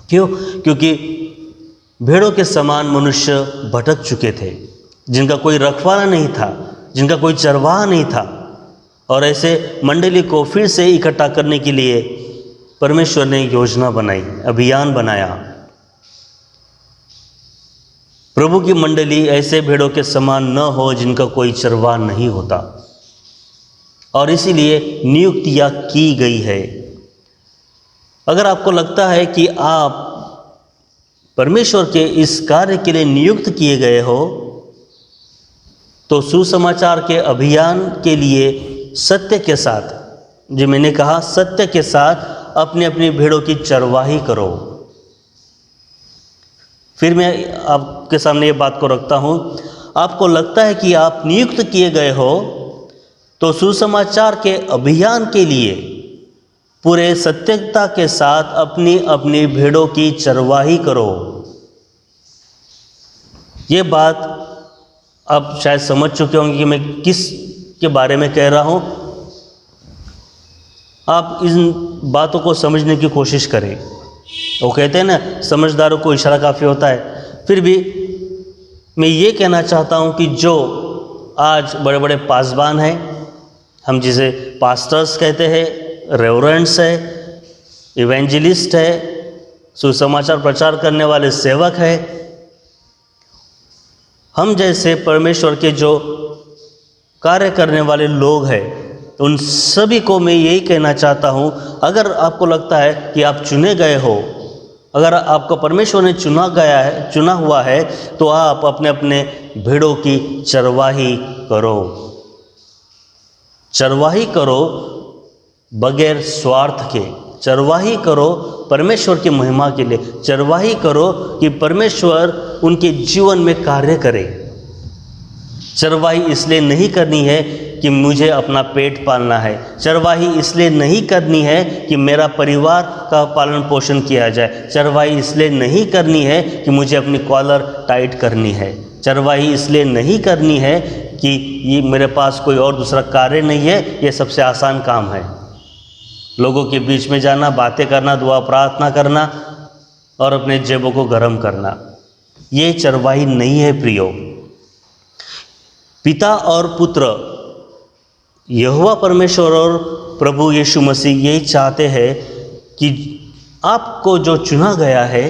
क्यों? क्योंकि भेड़ों के समान मनुष्य भटक चुके थे, जिनका कोई रखवाला नहीं था, जिनका कोई चरवाहा नहीं था। और ऐसे मंडली को फिर से इकट्ठा करने के लिए परमेश्वर ने योजना बनाई, अभियान बनाया। प्रभु की मंडली ऐसे भेड़ों के समान न हो जिनका कोई चरवाहा नहीं होता, और इसीलिए नियुक्तियां की गई है। अगर आपको लगता है कि आप परमेश्वर के इस कार्य के लिए नियुक्त किए गए हो, तो सुसमाचार के अभियान के लिए सत्य के साथ, जो मैंने कहा सत्य के साथ अपनी अपनी भेड़ों की चरवाही करो। फिर मैं आपके सामने ये बात को रखता हूँ, आपको लगता है कि आप नियुक्त किए गए हो, तो सुसमाचार के अभियान के लिए पूरे सत्यता के साथ अपनी अपनी भेड़ों की चरवाही करो। ये बात आप शायद समझ चुके होंगे कि मैं किस के बारे में कह रहा हूँ। आप इन बातों को समझने की कोशिश करें। वो कहते हैं ना, समझदारों को इशारा काफ़ी होता है। फिर भी मैं ये कहना चाहता हूँ कि जो आज बड़े बड़े पासबान हैं, हम जिसे पास्टर्स कहते हैं, रेवरेंड्स है, इवेंजलिस्ट है, सुसमाचार प्रचार करने वाले सेवक है, हम जैसे परमेश्वर के जो कार्य करने वाले लोग हैं, उन सभी को मैं यही कहना चाहता हूँ, अगर आपको लगता है कि आप चुने गए हो, अगर आपको परमेश्वर ने चुना हुआ है, तो आप अपने अपने भेड़ों की चरवाही करो। चरवाही करो बगैर स्वार्थ के, चरवाही करो परमेश्वर की महिमा के लिए, चरवाही करो कि परमेश्वर उनके जीवन में कार्य करे। चरवाही इसलिए नहीं करनी है कि मुझे अपना पेट पालना है, चरवाही इसलिए नहीं करनी है कि मेरा परिवार का पालन पोषण किया जाए, चरवाही इसलिए नहीं करनी है कि मुझे अपनी कॉलर टाइट करनी है, चरवाही इसलिए नहीं करनी है कि ये मेरे पास कोई और दूसरा कार्य नहीं है। ये सबसे आसान काम है, लोगों के बीच में जाना, बातें करना, दुआ प्रार्थना करना और अपने जेबों को गर्म करना। ये चरवाही नहीं है प्रियो। पिता और पुत्र यहोवा परमेश्वर और प्रभु यीशु मसीह यही चाहते हैं कि आपको जो चुना गया है,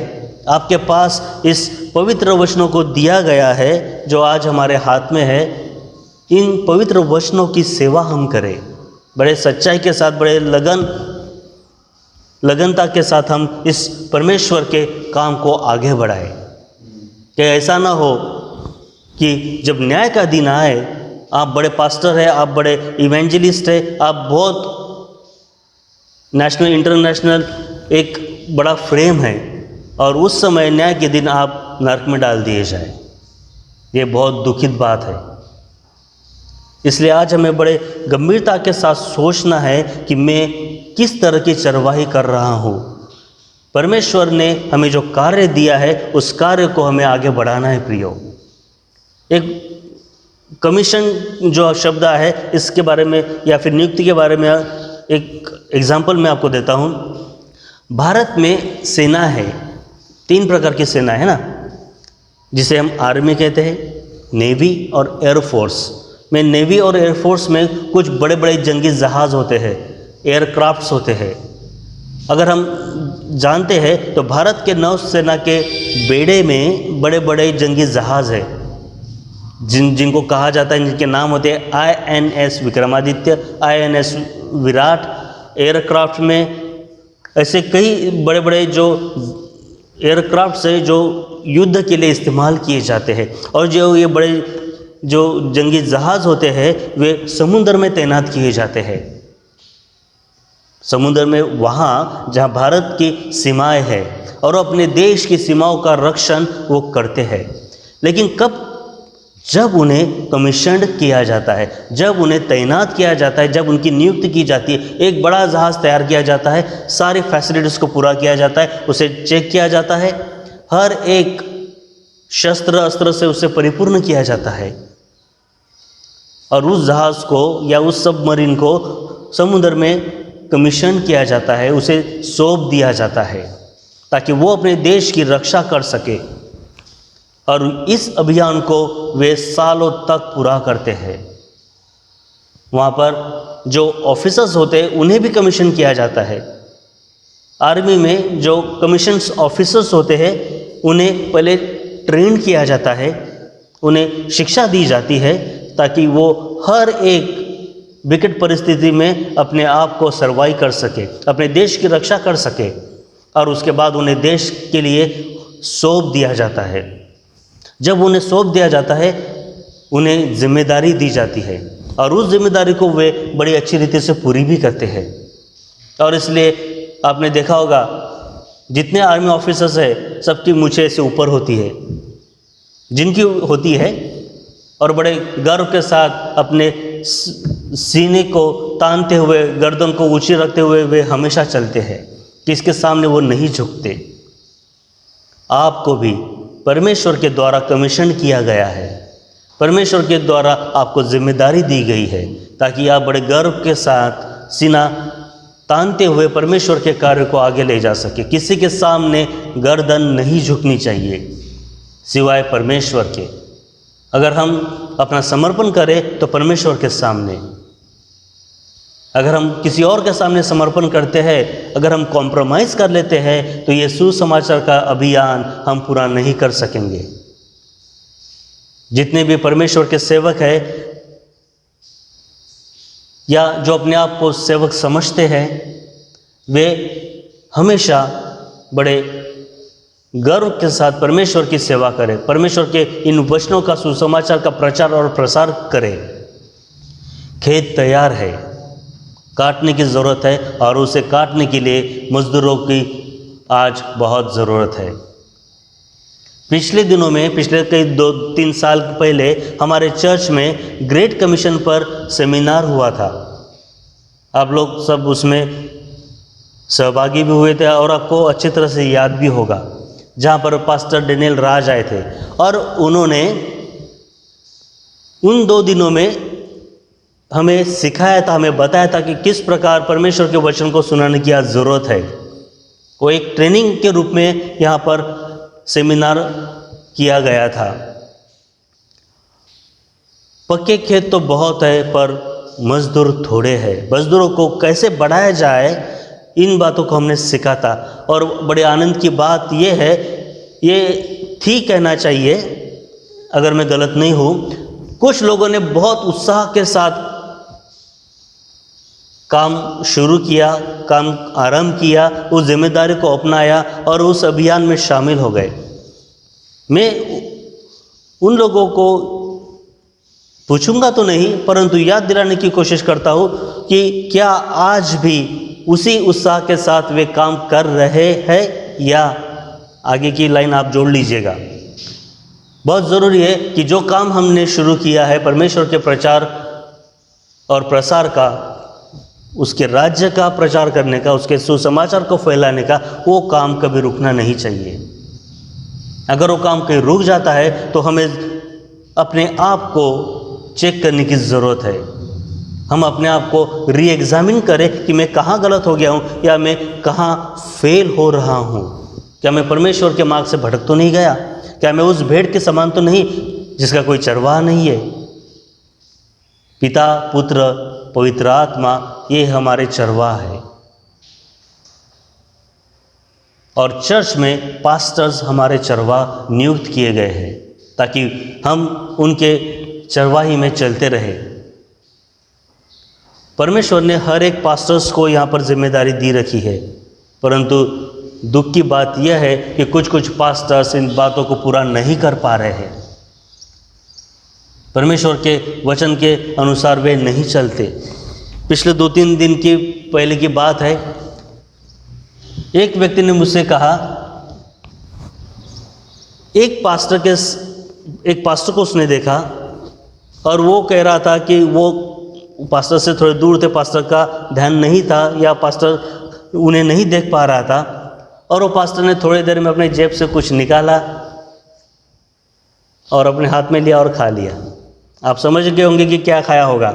आपके पास इस पवित्र वचनों को दिया गया है जो आज हमारे हाथ में है, इन पवित्र वचनों की सेवा हम करें, बड़े सच्चाई के साथ, बड़े लगनता के साथ हम इस परमेश्वर के काम को आगे बढ़ाएं। कि ऐसा ना हो कि जब न्याय का दिन आए, आप बड़े पास्टर हैं, आप बड़े इवेंजलिस्ट हैं, आप बहुत नेशनल इंटरनेशनल एक बड़ा फ्रेम है, और उस समय न्याय के दिन आप नरक में डाल दिए जाए। ये बहुत दुखित बात है। इसलिए आज हमें बड़े गंभीरता के साथ सोचना है कि मैं किस तरह की चरवाही कर रहा हूँ। परमेश्वर ने हमें जो कार्य दिया है उस कार्य को हमें आगे बढ़ाना है प्रियो। एक कमीशन जो शब्द है इसके बारे में या फिर नियुक्ति के बारे में एक एग्जाम्पल मैं आपको देता हूँ। भारत में सेना है, 3 प्रकार की सेना है ना, जिसे हम आर्मी कहते हैं, नेवी और एयरफोर्स में, नेवी और एयरफोर्स में कुछ बड़े बड़े जंगी जहाज़ होते हैं, एयरक्राफ्ट्स होते हैं। अगर हम जानते हैं तो भारत के नौसेना के बेड़े में बड़े बड़े जंगी जहाज़ हैं जिनको कहा जाता है, जिनके नाम होते हैं INS Vikramaditya, INS Virat. Aircraft में ऐसे कई बड़े बड़े जो एयरक्राफ्ट्स है जो युद्ध के लिए इस्तेमाल किए जाते हैं, और जो ये बड़े जो जंगी जहाज़ होते हैं वे समुद्र में तैनात किए जाते हैं। समुद्र में वहाँ जहाँ भारत की सीमाएं हैं, और अपने देश की सीमाओं का रक्षण वो करते हैं। लेकिन कब? जब उन्हें कमीशन्ड किया जाता है, जब उन्हें तैनात किया जाता है, जब उनकी नियुक्ति की जाती है। एक बड़ा जहाज़ तैयार किया जाता है, सारी फैसिलिटीज़ को पूरा किया जाता है, उसे चेक किया जाता है, हर एक शस्त्र अस्त्र से उसे परिपूर्ण किया जाता है, और उस जहाज़ को या उस सबमरीन को समुद्र में कमीशन किया जाता है, उसे सौंप दिया जाता है ताकि वो अपने देश की रक्षा कर सके। और इस अभियान को वे सालों तक पूरा करते हैं। वहाँ पर जो ऑफिसर्स होते हैं उन्हें भी कमीशन किया जाता है। आर्मी में जो कमीशन्स ऑफिसर्स होते हैं उन्हें पहले ट्रेन किया जाता है, उन्हें शिक्षा दी जाती है ताकि वो हर एक विकट परिस्थिति में अपने आप को सर्वाइव कर सके, अपने देश की रक्षा कर सके, और उसके बाद उन्हें देश के लिए सौंप दिया जाता है। जब उन्हें सौंप दिया जाता है उन्हें जिम्मेदारी दी जाती है, और उस जिम्मेदारी को वे बड़ी अच्छी रीति से पूरी भी करते हैं। और इसलिए आपने देखा होगा जितने आर्मी ऑफिसर्स हैं सबकी मूछें ऐसे ऊपर होती है, जिनकी होती है, और बड़े गर्व के साथ अपने सीने को तानते हुए, गर्दन को ऊंची रखते हुए वे हमेशा चलते हैं, किसके सामने वो नहीं झुकते। आपको भी परमेश्वर के द्वारा कमीशन किया गया है, परमेश्वर के द्वारा आपको जिम्मेदारी दी गई है ताकि आप बड़े गर्व के साथ सीना तानते हुए परमेश्वर के कार्य को आगे ले जा सके। किसी के सामने गर्दन नहीं झुकनी चाहिए सिवाय परमेश्वर के। अगर हम अपना समर्पण करें तो परमेश्वर के सामने, अगर हम किसी और के सामने समर्पण करते हैं, अगर हम कॉम्प्रोमाइज़ कर लेते हैं तो ये सुसमाचार का अभियान हम पूरा नहीं कर सकेंगे। जितने भी परमेश्वर के सेवक हैं या जो अपने आप को सेवक समझते हैं वे हमेशा बड़े गर्व के साथ परमेश्वर की सेवा करें, परमेश्वर के इन वचनों का, सुसमाचार का प्रचार और प्रसार करें। खेत तैयार है, काटने की ज़रूरत है, और उसे काटने के लिए मज़दूरों की आज बहुत ज़रूरत है। पिछले दिनों में, पिछले कई 2-3 साल पहले हमारे चर्च में ग्रेट कमीशन पर सेमिनार हुआ था। आप लोग सब उसमें सहभागी भी हुए थे और आपको अच्छी तरह से याद भी होगा, जहाँ पर पास्टर डेनियल राज आए थे, और उन्होंने उन 2 दिनों में हमें सिखाया था, हमें बताया था कि किस प्रकार परमेश्वर के वचन को सुनाने की आज ज़रूरत है। वो एक ट्रेनिंग के रूप में यहाँ पर सेमिनार किया गया था। पक्के खेत तो बहुत है पर मजदूर थोड़े हैं। मजदूरों को कैसे बढ़ाया जाए, इन बातों को हमने सीखा था। और बड़े आनंद की बात ये है, ये ठीक कहना चाहिए अगर मैं गलत नहीं हूँ, कुछ लोगों ने बहुत उत्साह के साथ काम शुरू किया, काम आरंभ किया, उस जिम्मेदारी को अपनाया और उस अभियान में शामिल हो गए। मैं उन लोगों को पूछूंगा तो नहीं, परंतु याद दिलाने की कोशिश करता हूँ कि क्या आज भी उसी उत्साह के साथ वे काम कर रहे हैं, या आगे की लाइन आप जोड़ लीजिएगा। बहुत ज़रूरी है कि जो काम हमने शुरू किया है परमेश्वर के प्रचार और प्रसार का, उसके राज्य का प्रचार करने का, उसके सुसमाचार को फैलाने का, वो काम कभी रुकना नहीं चाहिए। अगर वो काम कहीं रुक जाता है तो हमें अपने आप को चेक करने की ज़रूरत है। हम अपने आप को री एग्जामिन करें कि मैं कहाँ गलत हो गया हूँ या मैं कहाँ फेल हो रहा हूँ। क्या मैं परमेश्वर के मार्ग से भटक तो नहीं गया? क्या मैं उस भेड़ के समान तो नहीं जिसका कोई चरवाह नहीं है। पिता, पुत्र, पवित्र आत्मा, ये हमारे चरवाह है। और चर्च में पास्टर्स हमारे चरवाह नियुक्त किए गए हैं ताकि हम उनके चरवाही में चलते रहे। परमेश्वर ने हर एक पास्टर्स को यहाँ पर जिम्मेदारी दी रखी है, परंतु दुख की बात यह है कि कुछ पास्टर्स इन बातों को पूरा नहीं कर पा रहे हैं। परमेश्वर के वचन के अनुसार वे नहीं चलते। पिछले 2-3 दिन की पहले की बात है, एक व्यक्ति ने मुझसे कहा, एक पास्टर को उसने देखा और वो कह रहा था कि वो पास्टर से थोड़े दूर थे, पास्टर का ध्यान नहीं था या पास्टर उन्हें नहीं देख पा रहा था, और वो पास्टर ने थोड़ी देर में अपने जेब से कुछ निकाला और अपने हाथ में लिया और खा लिया। आप समझ गए होंगे कि क्या खाया होगा।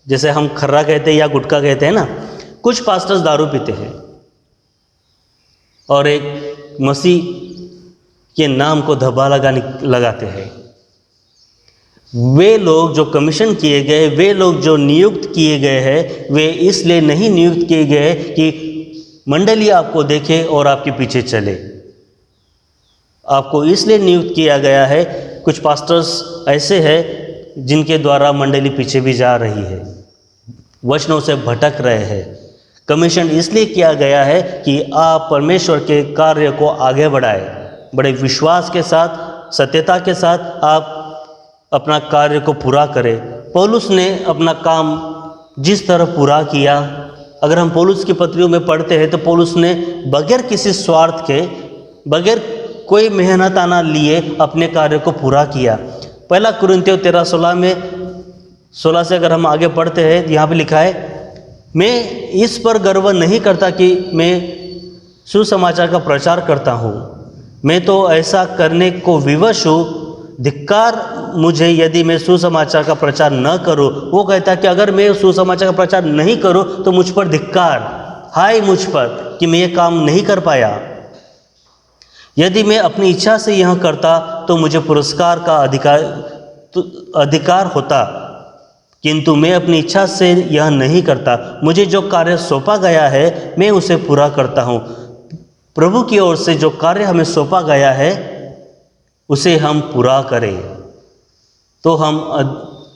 जैसे हम खर्रा कहते हैं या गुटखा कहते हैं ना, कुछ पास्टर्स दारू पीते हैं और एक मसीह के नाम को धब्बा लगाते हैं। वे लोग जो कमीशन किए गए, वे लोग जो नियुक्त किए गए हैं, वे इसलिए नहीं नियुक्त किए गए कि मंडली आपको देखे और आपके पीछे चले। आपको इसलिए नियुक्त किया गया है। कुछ पास्टर्स ऐसे हैं जिनके द्वारा मंडली पीछे भी जा रही है, वचनों से भटक रहे हैं। कमीशन इसलिए किया गया है कि आप परमेश्वर के कार्य को आगे बढ़ाएं, बड़े विश्वास के साथ, सत्यता के साथ आप अपना कार्य को पूरा करें। पौलुस ने अपना काम जिस तरह पूरा किया, अगर हम पौलुस की पत्रियों में पढ़ते हैं तो पौलुस ने बगैर किसी स्वार्थ के, बगैर कोई मेहनताना लिए अपने कार्य को पूरा किया। पहला कुरिन्थियों 13:16 में 16 से अगर हम आगे पढ़ते हैं, यहाँ पे लिखा है, मैं इस पर गर्व नहीं करता कि मैं सुसमाचार का प्रचार करता हूँ, मैं तो ऐसा करने को विवश हूँ। धिक्कार मुझे यदि मैं सुसमाचार का प्रचार न करूँ। वो कहता है कि अगर मैं सुसमाचार का प्रचार नहीं करूँ तो मुझ पर धिक्कार, हाय मुझ पर कि मैं ये काम नहीं कर पाया। यदि मैं अपनी इच्छा से यह करता तो मुझे पुरस्कार का अधिकार होता, किंतु मैं अपनी इच्छा से यह नहीं करता। मुझे जो कार्य सौंपा गया है मैं उसे पूरा करता हूँ। प्रभु की ओर से जो कार्य हमें सौंपा गया है उसे हम पूरा करें तो हम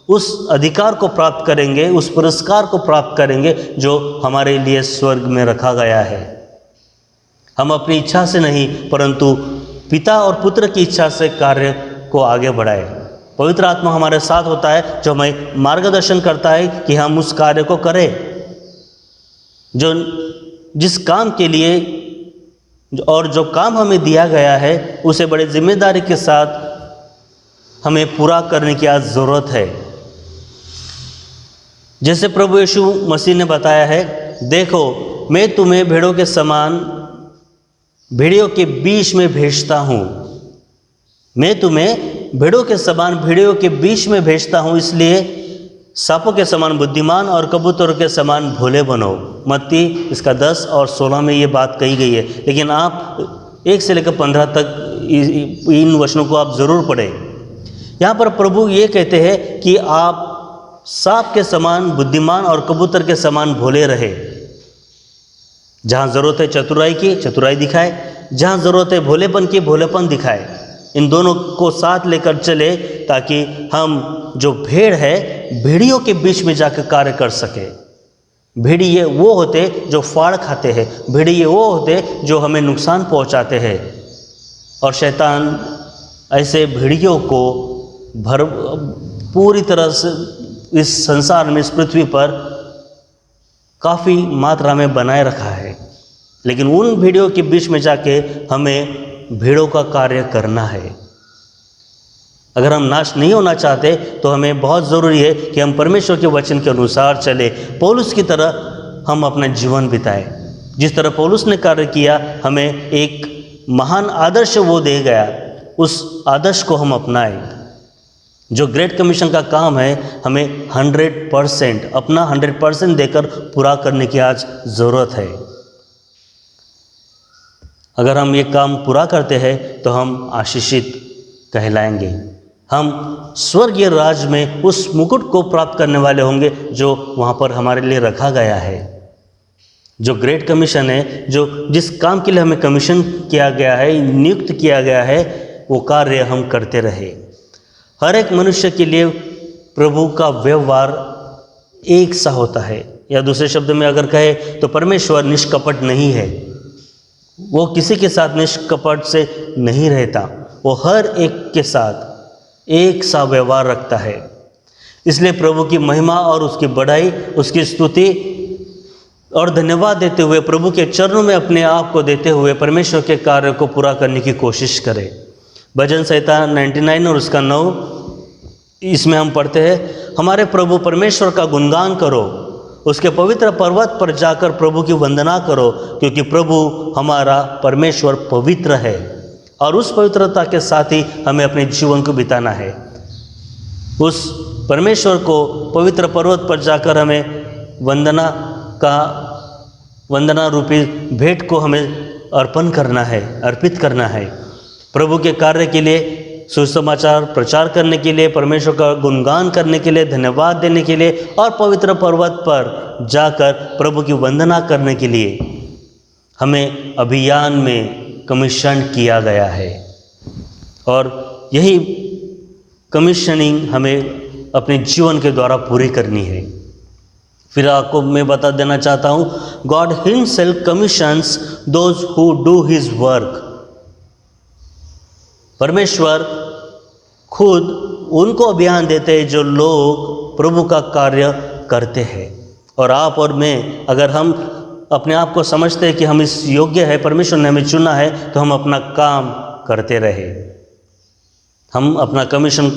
उस अधिकार को प्राप्त करेंगे, उस पुरस्कार को प्राप्त करेंगे जो हमारे लिए स्वर्ग में रखा गया है। हम अपनी इच्छा से नहीं परंतु पिता और पुत्र की इच्छा से कार्य को आगे बढ़ाएं। पवित्र आत्मा हमारे साथ होता है जो हमें मार्गदर्शन करता है कि हम उस कार्य को करें जो जिस काम के लिए और जो काम हमें दिया गया है उसे बड़े जिम्मेदारी के साथ हमें पूरा करने की आज ज़रूरत है। जैसे प्रभु यीशु मसीह ने बताया है, देखो मैं तुम्हें भेड़ियों के बीच में भेजता हूँ। मैं तुम्हें भेड़ों के समान भेड़ियों के बीच में भेजता हूँ, इसलिए सांपों के समान बुद्धिमान और कबूतरों के समान भोले बनो। मत्ती इसका 10 और 16 में ये बात कही गई है, लेकिन आप 1 से लेकर 15 तक इन वचनों को आप ज़रूर पढ़ें। यहाँ पर प्रभु ये कहते हैं कि आप सांप के समान बुद्धिमान और कबूतर के समान भोले रहे। जहाँ ज़रूरत है चतुराई की, चतुराई दिखाए, जहाँ ज़रूरत है भोलेपन की, भोलेपन दिखाए। इन दोनों को साथ लेकर चले ताकि हम जो भेड़ है भेड़ियों के बीच में जाकर कार्य कर सके। भेड़िए वो होते जो फाड़ खाते हैं, भेड़िए वो होते जो हमें नुकसान पहुंचाते हैं, और शैतान ऐसे भेड़ियों को पूरी तरह से इस संसार में, इस पृथ्वी पर काफ़ी मात्रा में बनाए रखा है। लेकिन उन भेड़ियों के बीच में जाके हमें भेड़ों का कार्य करना है। अगर हम नाश नहीं होना चाहते तो हमें बहुत ज़रूरी है कि हम परमेश्वर के वचन के अनुसार चले, पौलुस की तरह हम अपना जीवन बिताएं। जिस तरह पौलुस ने कार्य किया, हमें एक महान आदर्श वो दे गया, उस आदर्श को हम अपनाएं। जो ग्रेट कमीशन का काम है हमें 100% अपना 100% देकर पूरा करने की आज ज़रूरत है। अगर हम ये काम पूरा करते हैं तो हम आशीषित कहलाएंगे। हम स्वर्गीय राज में उस मुकुट को प्राप्त करने वाले होंगे जो वहाँ पर हमारे लिए रखा गया है। जो ग्रेट कमीशन है, जो जिस काम के लिए हमें कमीशन किया गया है, नियुक्त किया गया है, वो कार्य हम करते रहे। हर एक मनुष्य के लिए प्रभु का व्यवहार एक सा होता है, या दूसरे शब्द में अगर कहे तो परमेश्वर निष्कपट नहीं है। वो किसी के साथ निष्कपट से नहीं रहता, वो हर एक के साथ एक सा व्यवहार रखता है। इसलिए प्रभु की महिमा और उसकी बढ़ाई, उसकी स्तुति और धन्यवाद देते हुए, प्रभु के चरणों में अपने आप को देते हुए परमेश्वर के कार्य को पूरा करने की कोशिश करें। भजन संहिता 99 और उसका 9, इसमें हम पढ़ते हैं, हमारे प्रभु परमेश्वर का गुणगान करो, उसके पवित्र पर्वत पर जाकर प्रभु की वंदना करो, क्योंकि प्रभु हमारा परमेश्वर पवित्र है और उस पवित्रता के साथ ही हमें अपने जीवन को बिताना है। उस परमेश्वर को पवित्र पर्वत पर जाकर हमें वंदना रूपी भेंट को हमें अर्पित करना है। प्रभु के कार्य के लिए, सुसमाचार प्रचार करने के लिए, परमेश्वर का गुणगान करने के लिए, धन्यवाद देने के लिए और पवित्र पर्वत पर जाकर प्रभु की वंदना करने के लिए हमें अभियान में कमीशन किया गया है। और यही कमीशनिंग हमें अपने जीवन के द्वारा पूरी करनी है। फिर आपको मैं बता देना चाहता हूँ, God himself commissions those who do his work. परमेश्वर खुद उनको अभियान देते हैं जो लोग प्रभु का कार्य करते हैं। और आप और मैं, अगर हम अपने आप को समझते हैं कि हम इस योग्य है, परमेश्वर ने हमें चुना है, तो हम अपना काम करते रहे। हम अपना कमीशन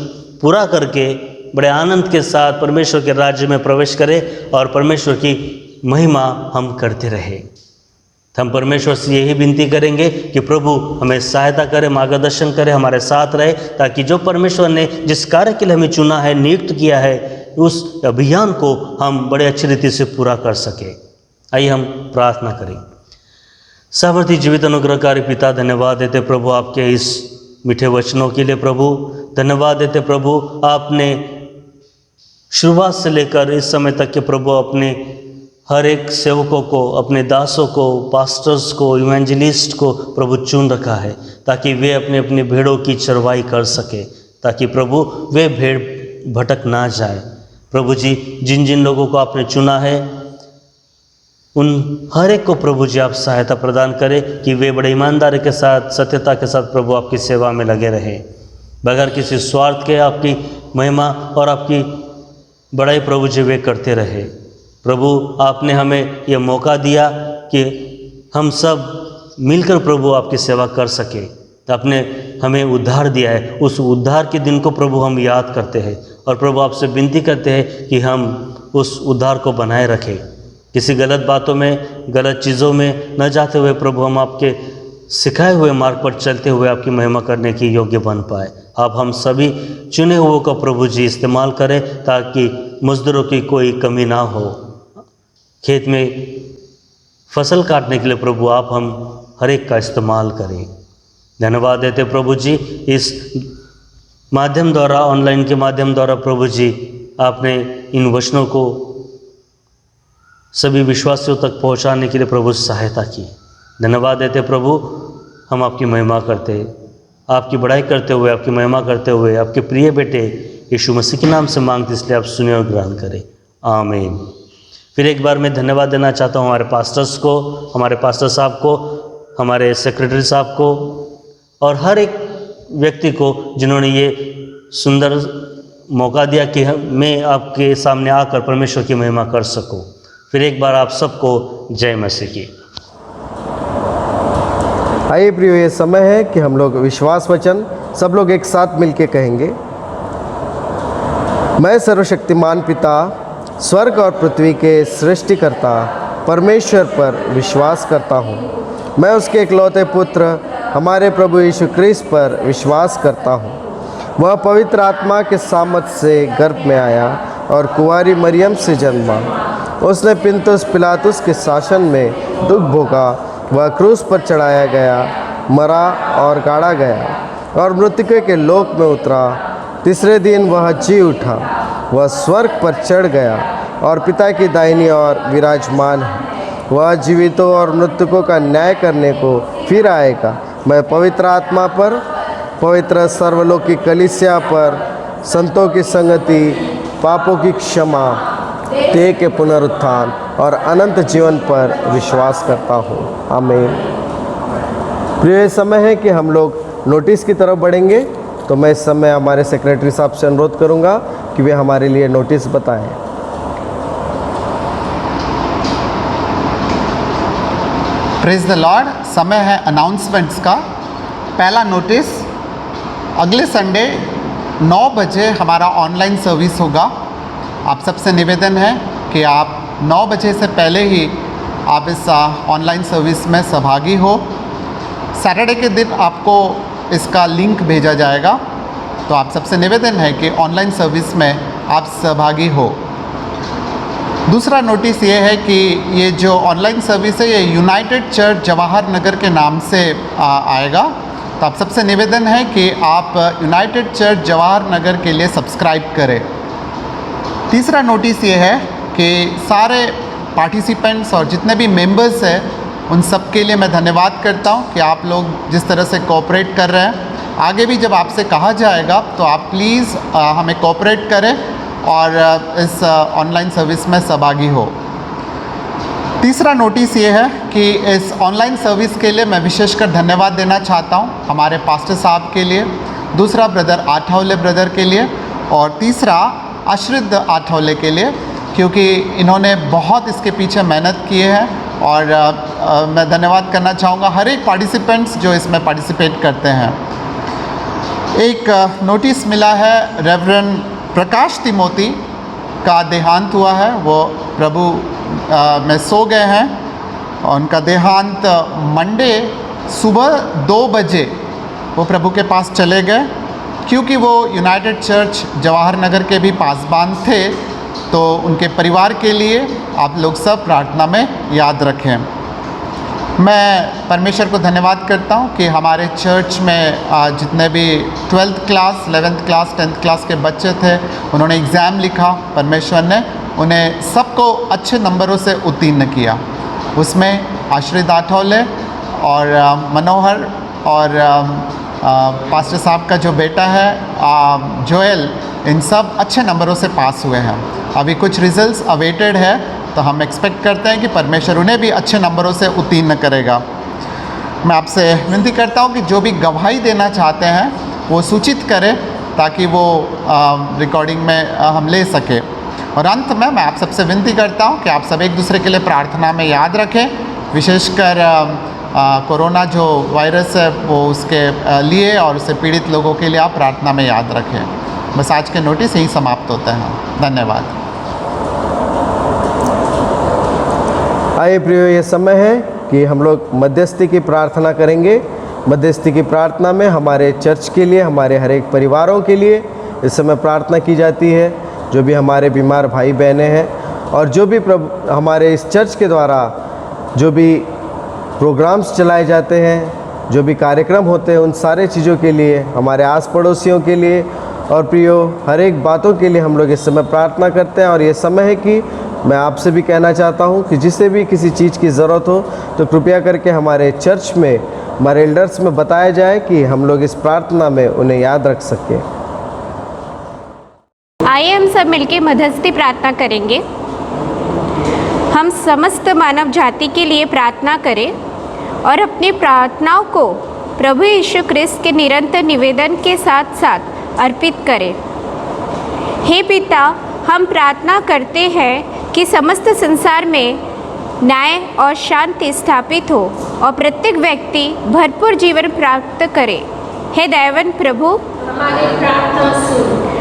पूरा करके बड़े आनंद के साथ परमेश्वर के राज्य में प्रवेश करें और परमेश्वर की महिमा हम करते रहे। हम परमेश्वर से यही विनती करेंगे कि प्रभु हमें सहायता करे, मार्गदर्शन करे, हमारे साथ रहे, ताकि जो परमेश्वर ने जिस कार्य के लिए हमें चुना है, नियुक्त किया है, उस अभियान को हम बड़े अच्छी रीति से पूरा कर सके। आइए हम प्रार्थना करें। सामर्थी जीवित अनुग्रहकारी पिता, धन्यवाद देते प्रभु आपके इस मीठे वचनों के लिए। प्रभु धन्यवाद देते प्रभु, आपने शुरुआत से लेकर इस समय तक के प्रभु अपने हर एक सेवकों को, अपने दासों को, पास्टर्स को, इवेंजलिस्ट को प्रभु चुन रखा है, ताकि वे अपने अपने भेड़ों की चरवाई कर सके, ताकि प्रभु वे भेड़ भटक ना जाए। प्रभु जी, जिन जिन लोगों को आपने चुना है, उन हर एक को प्रभु जी आप सहायता प्रदान करें कि वे बड़े ईमानदारी के साथ, सत्यता के साथ प्रभु आपकी सेवा में लगे रहें, बगैर किसी स्वार्थ के आपकी महिमा और आपकी बड़ाई प्रभु जी वे करते रहे। प्रभु आपने हमें यह मौका दिया कि हम सब मिलकर प्रभु आपकी सेवा कर सके। आपने हमें उद्धार दिया है, उस उद्धार के दिन को प्रभु हम याद करते हैं और प्रभु आपसे विनती करते हैं कि हम उस उद्धार को बनाए रखें। किसी गलत बातों में, गलत चीज़ों में न जाते हुए प्रभु हम आपके सिखाए हुए मार्ग पर चलते हुए आपकी महिमा करने की योग्य बन पाए। आप हम सभी चुने हुओं का प्रभु जी इस्तेमाल करें, ताकि मजदूरों की कोई कमी ना हो। खेत में फसल काटने के लिए प्रभु आप हम हर एक का इस्तेमाल करें। धन्यवाद देते प्रभु जी, इस माध्यम द्वारा, ऑनलाइन के माध्यम द्वारा प्रभु जी आपने इन वचनों को सभी विश्वासियों तक पहुंचाने के लिए प्रभु सहायता की। धन्यवाद देते प्रभु, हम आपकी महिमा करते, आपकी बड़ाई करते हुए, आपकी महिमा करते हुए आपके प्रिय बेटे यीशु मसीह के नाम से मांगते, इसलिए आप सुने और ग्रहण करें। आमीन। फिर एक बार मैं धन्यवाद देना चाहता हूँ हमारे पास्टर्स को, हमारे पास्टर साहब को, हमारे सेक्रेटरी साहब को और हर एक व्यक्ति को जिन्होंने ये सुंदर मौका दिया कि मैं आपके सामने आकर परमेश्वर की महिमा कर सकूं। फिर एक बार आप सबको जय मसीह की। आइए प्रियो, ये समय है कि हम लोग विश्वास वचन सब लोग एक साथ मिलके कहेंगे। मैं सर्वशक्तिमान पिता, स्वर्ग और पृथ्वी के सृष्टिकर्ता परमेश्वर पर विश्वास करता हूँ। मैं उसके इकलौते पुत्र हमारे प्रभु यीशु क्रिस्त पर विश्वास करता हूँ। वह पवित्र आत्मा के सामर्थ से गर्भ में आया और कुंवारी मरियम से जन्मा। उसने पिलातुस पिलातुस के शासन में दुख भोगा, वह क्रूस पर चढ़ाया गया, मरा और गाड़ा गया और मृतकों के लोक में उतरा, तीसरे दिन वह जी उठा, वह स्वर्ग पर चढ़ गया और पिता की दाहिनी ओर विराजमान है। वह जीवितों और मृतकों का न्याय करने को फिर आएगा। मैं पवित्र आत्मा पर, पवित्र सर्वलोक की कलीसिया पर, संतों की संगति, पापों की क्षमा, देह के पुनरुत्थान और अनंत जीवन पर विश्वास करता हूँ। आमीन। प्रिय, समय है कि हम लोग नोटिस की तरफ बढ़ेंगे, तो मैं इस समय हमारे सेक्रेटरी साहब से अनुरोध करूँगा कि वे हमारे लिए नोटिस बताएं। Praise the Lord. समय है अनाउंसमेंट्स का। पहला नोटिस, अगले संडे 9 बजे हमारा ऑनलाइन सर्विस होगा। आप सबसे निवेदन है कि आप 9 बजे से पहले ही आप इस ऑनलाइन सर्विस में सहभागी हो। सैटरडे के दिन आपको इसका लिंक भेजा जाएगा, तो आप सबसे निवेदन है कि ऑनलाइन सर्विस में आप सहभागी हो। दूसरा नोटिस ये है कि ये जो ऑनलाइन सर्विस है ये यूनाइटेड चर्च जवाहर नगर के नाम से आएगा, तो आप सबसे निवेदन है कि आप यूनाइटेड चर्च जवाहर नगर के लिए सब्सक्राइब करें। तीसरा नोटिस ये है कि सारे पार्टिसिपेंट्स और जितने भी मेंबर्स हैं उन सब के लिए मैं धन्यवाद करता हूँ कि आप लोग जिस तरह से कोऑपरेट कर रहे हैं। आगे भी जब आपसे कहा जाएगा तो आप प्लीज़ हमें कोऑपरेट करें और इस ऑनलाइन सर्विस में सहभागी हो। तीसरा नोटिस ये है कि इस ऑनलाइन सर्विस के लिए मैं विशेषकर धन्यवाद देना चाहता हूँ हमारे पास्टर साहब के लिए, दूसरा ब्रदर आठौले ब्रदर के लिए और तीसरा आश्रित आठौले के लिए, क्योंकि इन्होंने बहुत इसके पीछे मेहनत किए हैं और मैं धन्यवाद करना चाहूँगा हर एक पार्टिसिपेंट्स जो इसमें पार्टिसिपेट करते हैं। एक नोटिस मिला है, रेवरेंड प्रकाश तिमोती का देहांत हुआ है। वो प्रभु में सो गए हैं और उनका देहांत मंडे सुबह 2 बजे वो प्रभु के पास चले गए, क्योंकि वो यूनाइटेड चर्च जवाहर नगर के भी पासबान थे। तो उनके परिवार के लिए आप लोग सब प्रार्थना में याद रखें। मैं परमेश्वर को धन्यवाद करता हूँ कि हमारे चर्च में जितने भी 12th class, 11th class, 10th class के बच्चे थे, उन्होंने एग्ज़ाम लिखा, परमेश्वर ने उन्हें सबको अच्छे नंबरों से उत्तीर्ण किया। उसमें आश्रित आठौले और मनोहर और पास्टर साहब का जो बेटा है जोएल, इन सब अच्छे नंबरों से पास हुए हैं। अभी कुछ रिजल्ट्स अवेटेड है, तो हम एक्सपेक्ट करते हैं कि परमेश्वर उन्हें भी अच्छे नंबरों से उत्तीर्ण करेगा। मैं आपसे विनती करता हूं कि जो भी गवाही देना चाहते हैं वो सूचित करें, ताकि वो रिकॉर्डिंग में हम ले सकें। और अंत में मैं आप सबसे विनती करता हूं कि आप सब एक दूसरे के लिए प्रार्थना में याद रखें, विशेषकर कोरोना जो वायरस है वो उसके लिए और उससे पीड़ित लोगों के लिए आप प्रार्थना में याद रखें। बस आज के नोटिस यही समाप्त होते हैं। धन्यवाद। आइए प्रियो, ये समय है कि हम लोग मध्यस्थी की प्रार्थना करेंगे। मध्यस्थी की प्रार्थना में हमारे चर्च के लिए, हमारे हर एक परिवारों के लिए इस समय प्रार्थना की जाती है, जो भी हमारे बीमार भाई बहनें हैं और जो भी प्रभु हमारे इस चर्च के द्वारा जो भी प्रोग्राम्स चलाए जाते हैं, जो भी कार्यक्रम होते हैं, उन सारे चीज़ों के लिए, हमारे आस पड़ोसियों के लिए और प्रियो हर एक बातों के लिए हम लोग इस समय प्रार्थना करते हैं। और ये समय है कि मैं आपसे भी कहना चाहता हूँ कि जिसे भी किसी चीज़ की ज़रूरत हो तो कृपया करके हमारे चर्च में, हमारे एल्डर्स में बताया जाए कि हम लोग इस प्रार्थना में उन्हें याद रख सकें। आइए हम सब मिलकर मध्यस्थी प्रार्थना करेंगे। हम समस्त मानव जाति के लिए प्रार्थना करें और अपनी प्रार्थनाओं को प्रभु यीशु क्रिस्त के निरंतर निवेदन के साथ साथ अर्पित करें। हे पिता, हम प्रार्थना करते हैं कि समस्त संसार में न्याय और शांति स्थापित हो और प्रत्येक व्यक्ति भरपूर जीवन प्राप्त करे। हे दयावान प्रभु, हमारी प्रार्थना सुन।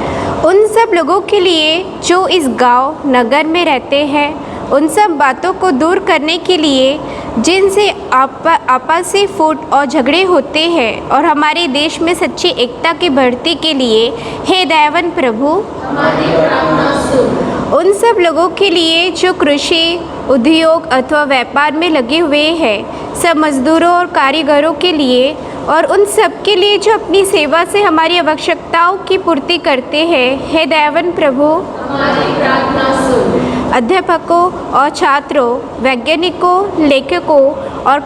उन सब लोगों के लिए जो इस गांव नगर में रहते हैं, उन सब बातों को दूर करने के लिए जिनसे आपसी फूट और झगड़े होते हैं और हमारे देश में सच्ची एकता की बढ़ती के लिए, हे दयावान प्रभु, हमारी प्रार्थना सुन। उन सब लोगों के लिए जो कृषि, उद्योग अथवा व्यापार में लगे हुए हैं, सब मजदूरों और कारीगरों के लिए और उन सब के लिए जो अपनी सेवा से हमारी आवश्यकताओं की पूर्ति करते हैं। हे दयावान प्रभु, हमारी प्रार्थना सुन। अध्यापकों और छात्रों, वैज्ञानिकों, लेखकों और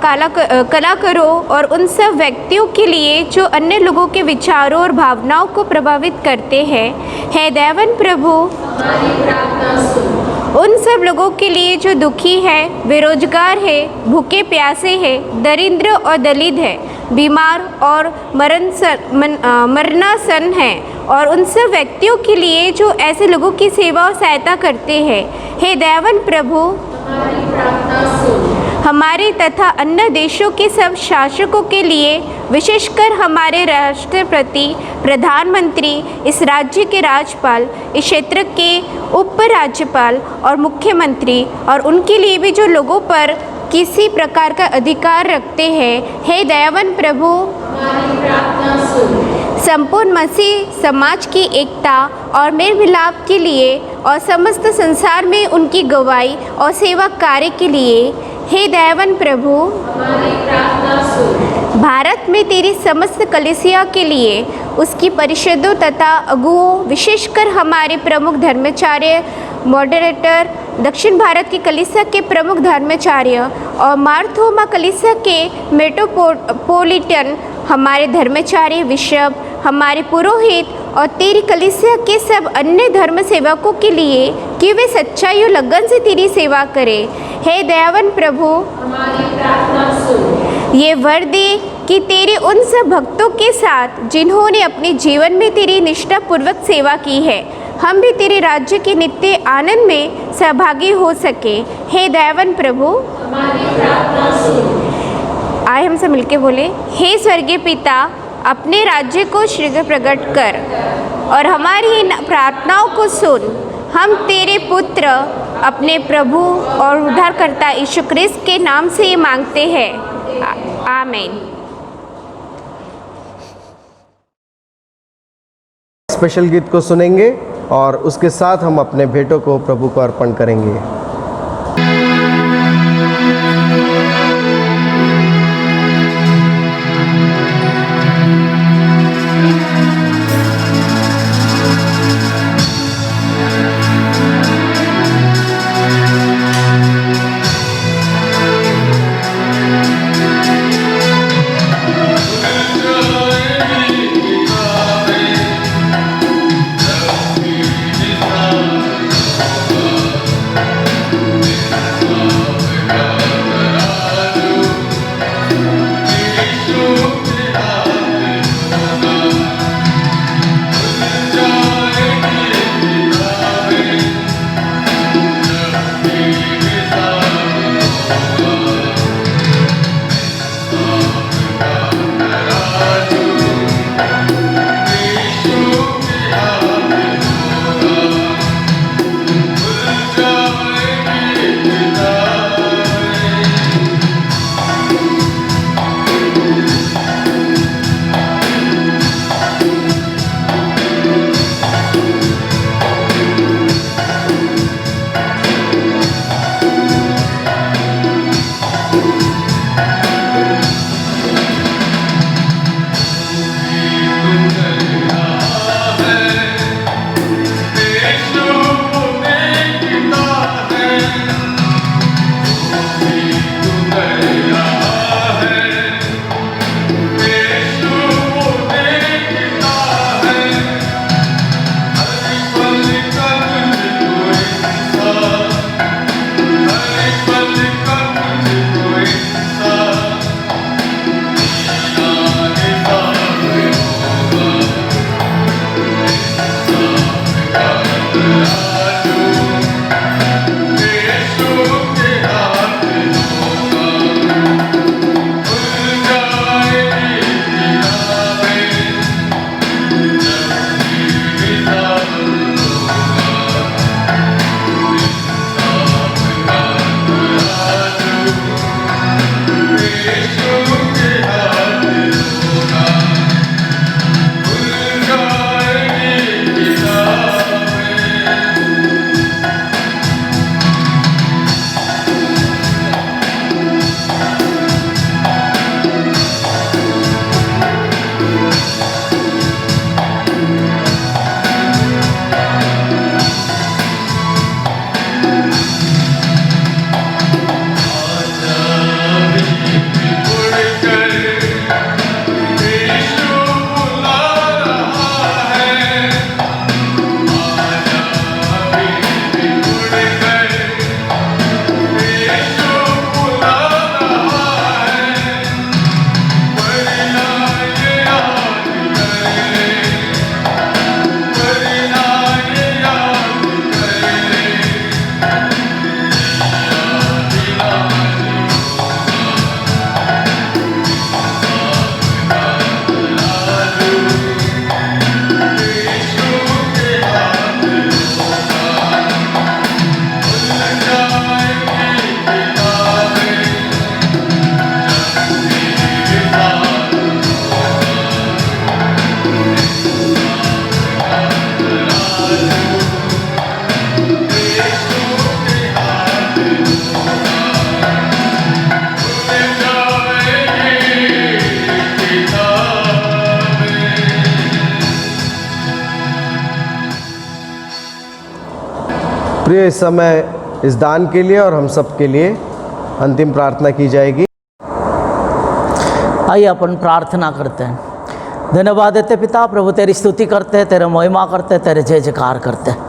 कलाकारों और उन सब व्यक्तियों के लिए जो अन्य लोगों के विचारों और भावनाओं को प्रभावित करते हैं। हे दयावान प्रभु, हमारी प्रार्थना सुन। उन सब लोगों के लिए जो दुखी है, बेरोजगार है, भूखे प्यासे है, दरिद्र और दलित है, बीमार और मरनासन है, और उन सब व्यक्तियों के लिए जो ऐसे लोगों की सेवा और सहायता करते हैं। हे दयावान प्रभु, हमारी प्रार्थना सुन। हमारे तथा अन्य देशों के सब शासकों के लिए, विशेषकर हमारे राष्ट्रपति, प्रधानमंत्री, इस राज्य के राज्यपाल, इस क्षेत्र के उपराज्यपाल और मुख्यमंत्री, और उनके लिए भी जो लोगों पर किसी प्रकार का अधिकार रखते हैं। हे दयावान प्रभु, हमारी प्रार्थना सुन। संपूर्ण मसीह समाज की एकता और मेल मिलाप के लिए और समस्त संसार में उनकी गवाही और सेवा कार्य के लिए, हे दयावान प्रभु, हमारी प्रार्थना सुन। भारत में तेरी समस्त कलीसिया के लिए, उसकी परिषदों तथा अगुओं, विशेषकर हमारे प्रमुख धर्माचार्य, मॉडरेटर, दक्षिण भारत की कलीसिया के प्रमुख धर्माचार्य और मार्थोमा कलीसिया के मेट्रोपोलिटन, हमारे धर्माचार्य, बिशप, हमारे पुरोहित और तेरी कलीसिया के सब अन्य धर्म सेवकों के लिए कि वे सच्चाई और लगन से तेरी सेवा करें। हे दयावान प्रभु, हमारी प्रार्थना सुन। ये वर दे कि तेरे उन सब भक्तों के साथ जिन्होंने अपने जीवन में तेरी निष्ठापूर्वक सेवा की है, हम भी तेरे राज्य के नित्य आनंद में सहभागी हो सके। हे दयावान प्रभु, हमारी प्रार्थना सुन। आए हम सब मिलके बोले, हे स्वर्गीय पिता, अपने राज्य को शीघ्र प्रकट कर और हमारी इन प्रार्थनाओं को सुन। हम तेरे पुत्र, अपने प्रभु और उद्धारकर्ता यीशु क्रिस्त के नाम से ये मांगते हैं। आमीन। स्पेशल गीत को सुनेंगे और उसके साथ हम अपने भेंटों को प्रभु को अर्पण करेंगे। प्रिय, इस समय इस दान के लिए और हम सब के लिए अंतिम प्रार्थना की जाएगी। आइए अपन प्रार्थना करते हैं। धन्यवाद देते पिता, प्रभु तेरी स्तुति करते हैं, तेरे महिमा करते हैं, तेरे जय जयकार करते हैं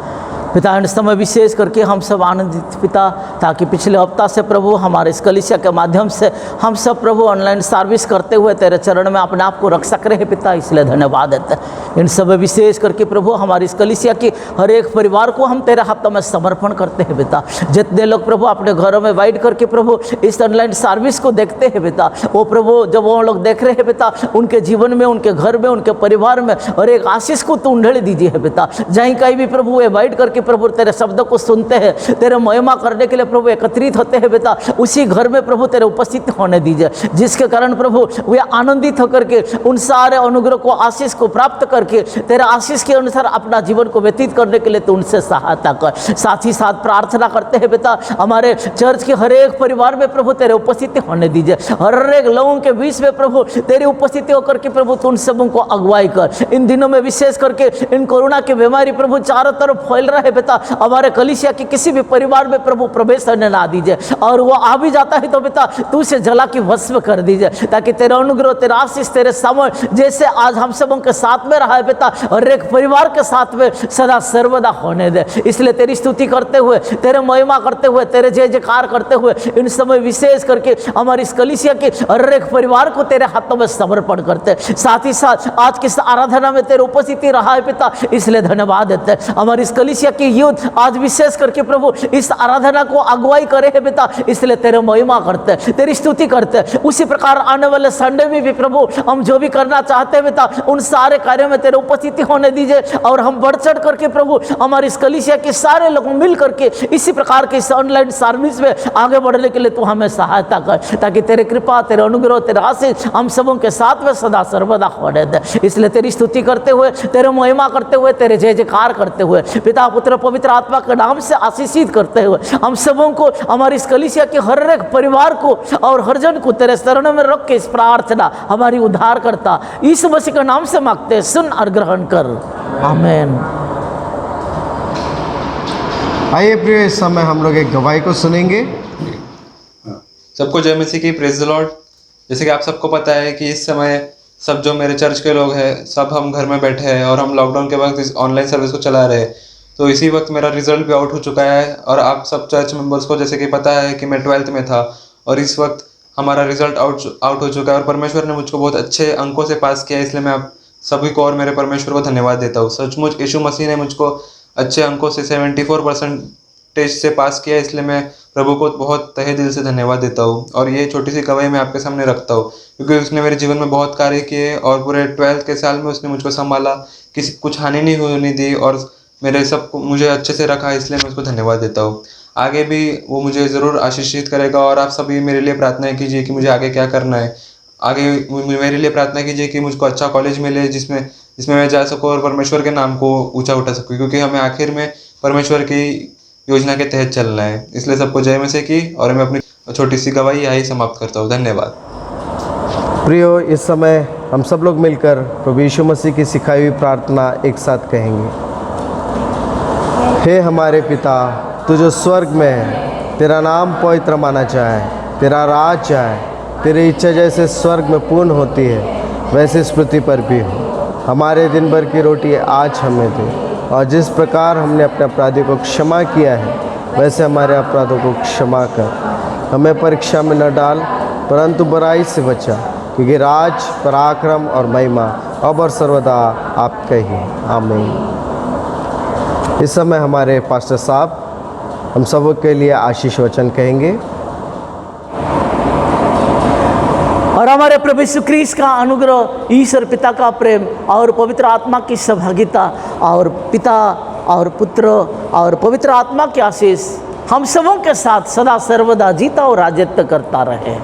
पिता। इन समय विशेष करके हम सब आनंदित पिता, ताकि पिछले हफ्ता से प्रभु हमारे इस कलीसिया के माध्यम से हम सब प्रभु ऑनलाइन सर्विस करते हुए तेरे चरण में अपने आप को रख सक रहे हैं पिता, इसलिए धन्यवाद देते हैं। इन सब विशेष करके प्रभु हमारी इस कलीसिया की हर एक परिवार को हम तेरे हाथों में समर्पण करते हैं पिता। जितने लोग प्रभु अपने घरों में बैठ करके प्रभु इस ऑनलाइन सर्विस को देखते हैं पिता, वो प्रभु जब वो लोग देख रहे हैं पिता, उनके जीवन में, उनके घर में, उनके परिवार में और एक आशीष को तो उंडेल दीजिए पिता। जहीं कहीं भी प्रभु वे बैठ करके प्रभु तेरे शब्दों को सुनते हैं, तेरे महिमा करने के लिए प्रभु एकत्रित होते हैं बेटा, उसी घर में प्रभु तेरे उपस्थित होने दीजिए, जिसके कारण प्रभु वे आनंदित होकर के उन सारे अनुग्रह को, आशीष को प्राप्त करके तेरे आशीष के अनुसार अपना जीवन को व्यतीत करने के लिए तो उनसे सहायता कर। साथ ही साथ प्रार्थना करते हैं बेटा, हमारे चर्च के हर एक परिवार में प्रभु तेरे उपस्थिति होने दीजिए, हर एक लोगों के बीच में प्रभु तेरी उपस्थिति होकर के प्रभु तुम सबों को अगुवाई कर। इन दिनों में विशेष करके इन कोरोना की बीमारी प्रभु चारों तरफ फैल रहा है बेटा, हमारे कलीसिया के किसी भी परिवार में प्रभु प्रवेश करने ना दीजिए, और वो आ भी जाता है तो बेटा तू उसे जला की भस्म कर दीजिए, ताकि तेरा अनुग्रह, तेरा आशीष, तेरे समय जैसे आज हम सबों के साथ में रहा है बेटा, और एक परिवार के साथ में सदा सर्वदा होने दे। इसलिए तेरी स्तुति करते हुए, तेरे महिमा करते हुए, तेरे जय जयकार करते हुए इन समय विशेष करके हमारी इस कलीसिया के हर एक परिवार को तेरे हाथों में समर्पण करते। साथ ही साथ आज की आराधना में तेरे उपस्थिति रहा है पिता, इसलिए धन्यवाद देते हैं। हमारी इस कलीसिया की यूथ आज विशेष करके प्रभु इस आराधना को अगुवाई करे है बेटा, इसलिए तेरे महिमा करते हैं, तेरी स्तुति करते हैं। उसी प्रकार आने वाले संडे में भी प्रभु हम जो भी करना चाहते हैं बेटा, उन सारे कार्यों में तेरे उपस्थिति होने दीजिए, और हम बढ़ चढ़ करके प्रभु हमारी इस कलीसिया के सारे लोग मिल करके इसी प्रकार के इस ऑनलाइन सर्विस में आगे बढ़ने के लिए तू हमें सहायता कर, ताकि तेरे कृपा, तेरे अनुग्रह, तेरे आशीष हम सबों के साथ में सदा सर्वदा होने दे। इसलिए तेरी स्तुति करते हुए, तेरे महिमा करते हुए, तेरे जय जयकार करते हुए, पिता पुत्र पवित्र आत्मा के नाम से आशीषित करते हुए हम सबों को, हमारी इस कलीसिया के हर एक परिवार को और हर जन को तेरे चरणों में रख के इस प्रार्थना हमारी उद्धार करता यीशु मसीह के नाम से मांगते हैं, सुन और ग्रहण कर, आमीन। आइए प्रिय, इस समय हम लोग एक गवाही को सुनेंगे। सबको जय मसीह की, प्रेज द लॉर्ड। जैसे कि आप सबको पता है कि इस समय सब जो मेरे चर्च के लोग हैं, सब हम घर में बैठे हैं और हम लॉकडाउन के वक्त इस ऑनलाइन सर्विस को चला रहे हैं। तो इसी वक्त मेरा रिजल्ट भी आउट हो चुका है, और आप सब चर्च मेंबर्स को जैसे कि पता है कि मैं 12th में था, और इस वक्त हमारा रिजल्ट आउट हो चुका है, और परमेश्वर ने मुझको बहुत अच्छे अंकों से पास किया। इसलिए मैं आप सभी को और मेरे परमेश्वर को धन्यवाद देता हूँ। सचमुच यीशु मसीह ने मुझको अच्छे अंकों से 74% से पास किया, इसलिए मैं प्रभु को बहुत तहे दिल से धन्यवाद देता हूँ। और ये छोटी सी गवाही मैं आपके सामने रखता हूँ, क्योंकि उसने मेरे जीवन में बहुत कार्य किए, और पूरे 12th के साल में उसने मुझको संभाला, किसी कुछ हानि नहीं होने दी, और मेरे सबको मुझे अच्छे से रखा, इसलिए मैं उसको धन्यवाद देता हूँ। आगे भी वो मुझे ज़रूर आशीषित करेगा, और आप सभी मेरे लिए प्रार्थना कीजिए कि मुझे आगे क्या करना है। आगे मेरे लिए प्रार्थना कीजिए कि मुझको अच्छा कॉलेज मिले, जिसमें मैं जा सकूँ और परमेश्वर के नाम को ऊंचा उठा सकूँ, क्योंकि हमें आखिर में परमेश्वर की योजना के तहत चलना है। इसलिए सबको जय मसीह की, और मैं अपनी छोटी सी गवाही यही समाप्त करता हूँ। धन्यवाद। प्रियो, इस समय हम सब लोग मिलकर प्रभु यीशु मसीह की सिखाई हुई प्रार्थना एक साथ कहेंगे। हे हमारे पिता, तू जो स्वर्ग में है, तेरा नाम पवित्र माना जाए, तेरा राज जाए, तेरी इच्छा जैसे स्वर्ग में पूर्ण होती है वैसे इस पृथ्वी पर भी हो। हमारे दिन भर की रोटी आज हमें दे, और जिस प्रकार हमने अपने अपराधियों को क्षमा किया है वैसे हमारे अपराधों को क्षमा कर। हमें परीक्षा में न डाल, परंतु बुराई से बचा, क्योंकि राज, पराक्रम और महिमा अब और सर्वदा आपका ही है, आमीन। इस समय हमारे पास्टर साहब हम सबों के लिए आशीष वचन कहेंगे। और हमारे प्रभु यीशु क्रिस्ट का अनुग्रह, ईश्वर पिता का प्रेम और पवित्र आत्मा की सहभागिता, और पिता और पुत्र और पवित्र आत्मा की आशीष हम सबों के साथ सदा सर्वदा जीता और राजत्व करता रहे,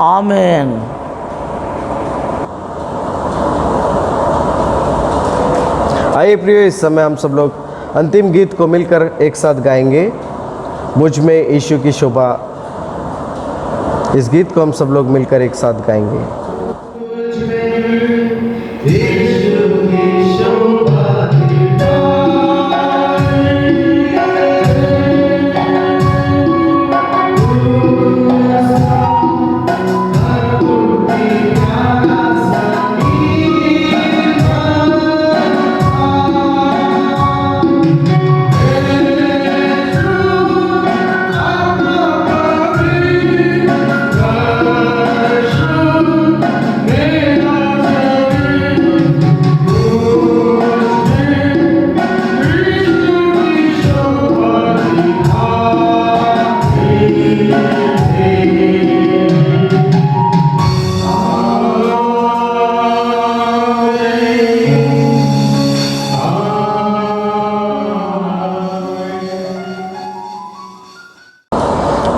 आमीन। आइए प्रियो, इस समय हम सब लोग अंतिम गीत को मिलकर एक साथ गाएंगे, मुझ में यीशु की शोभा। इस गीत को हम सब लोग मिलकर एक साथ गाएंगे। यीशु की शोभा दिखाए,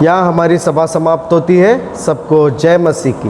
यहाँ हमारी सभा समाप्त होती है। सबको जय मसीह की।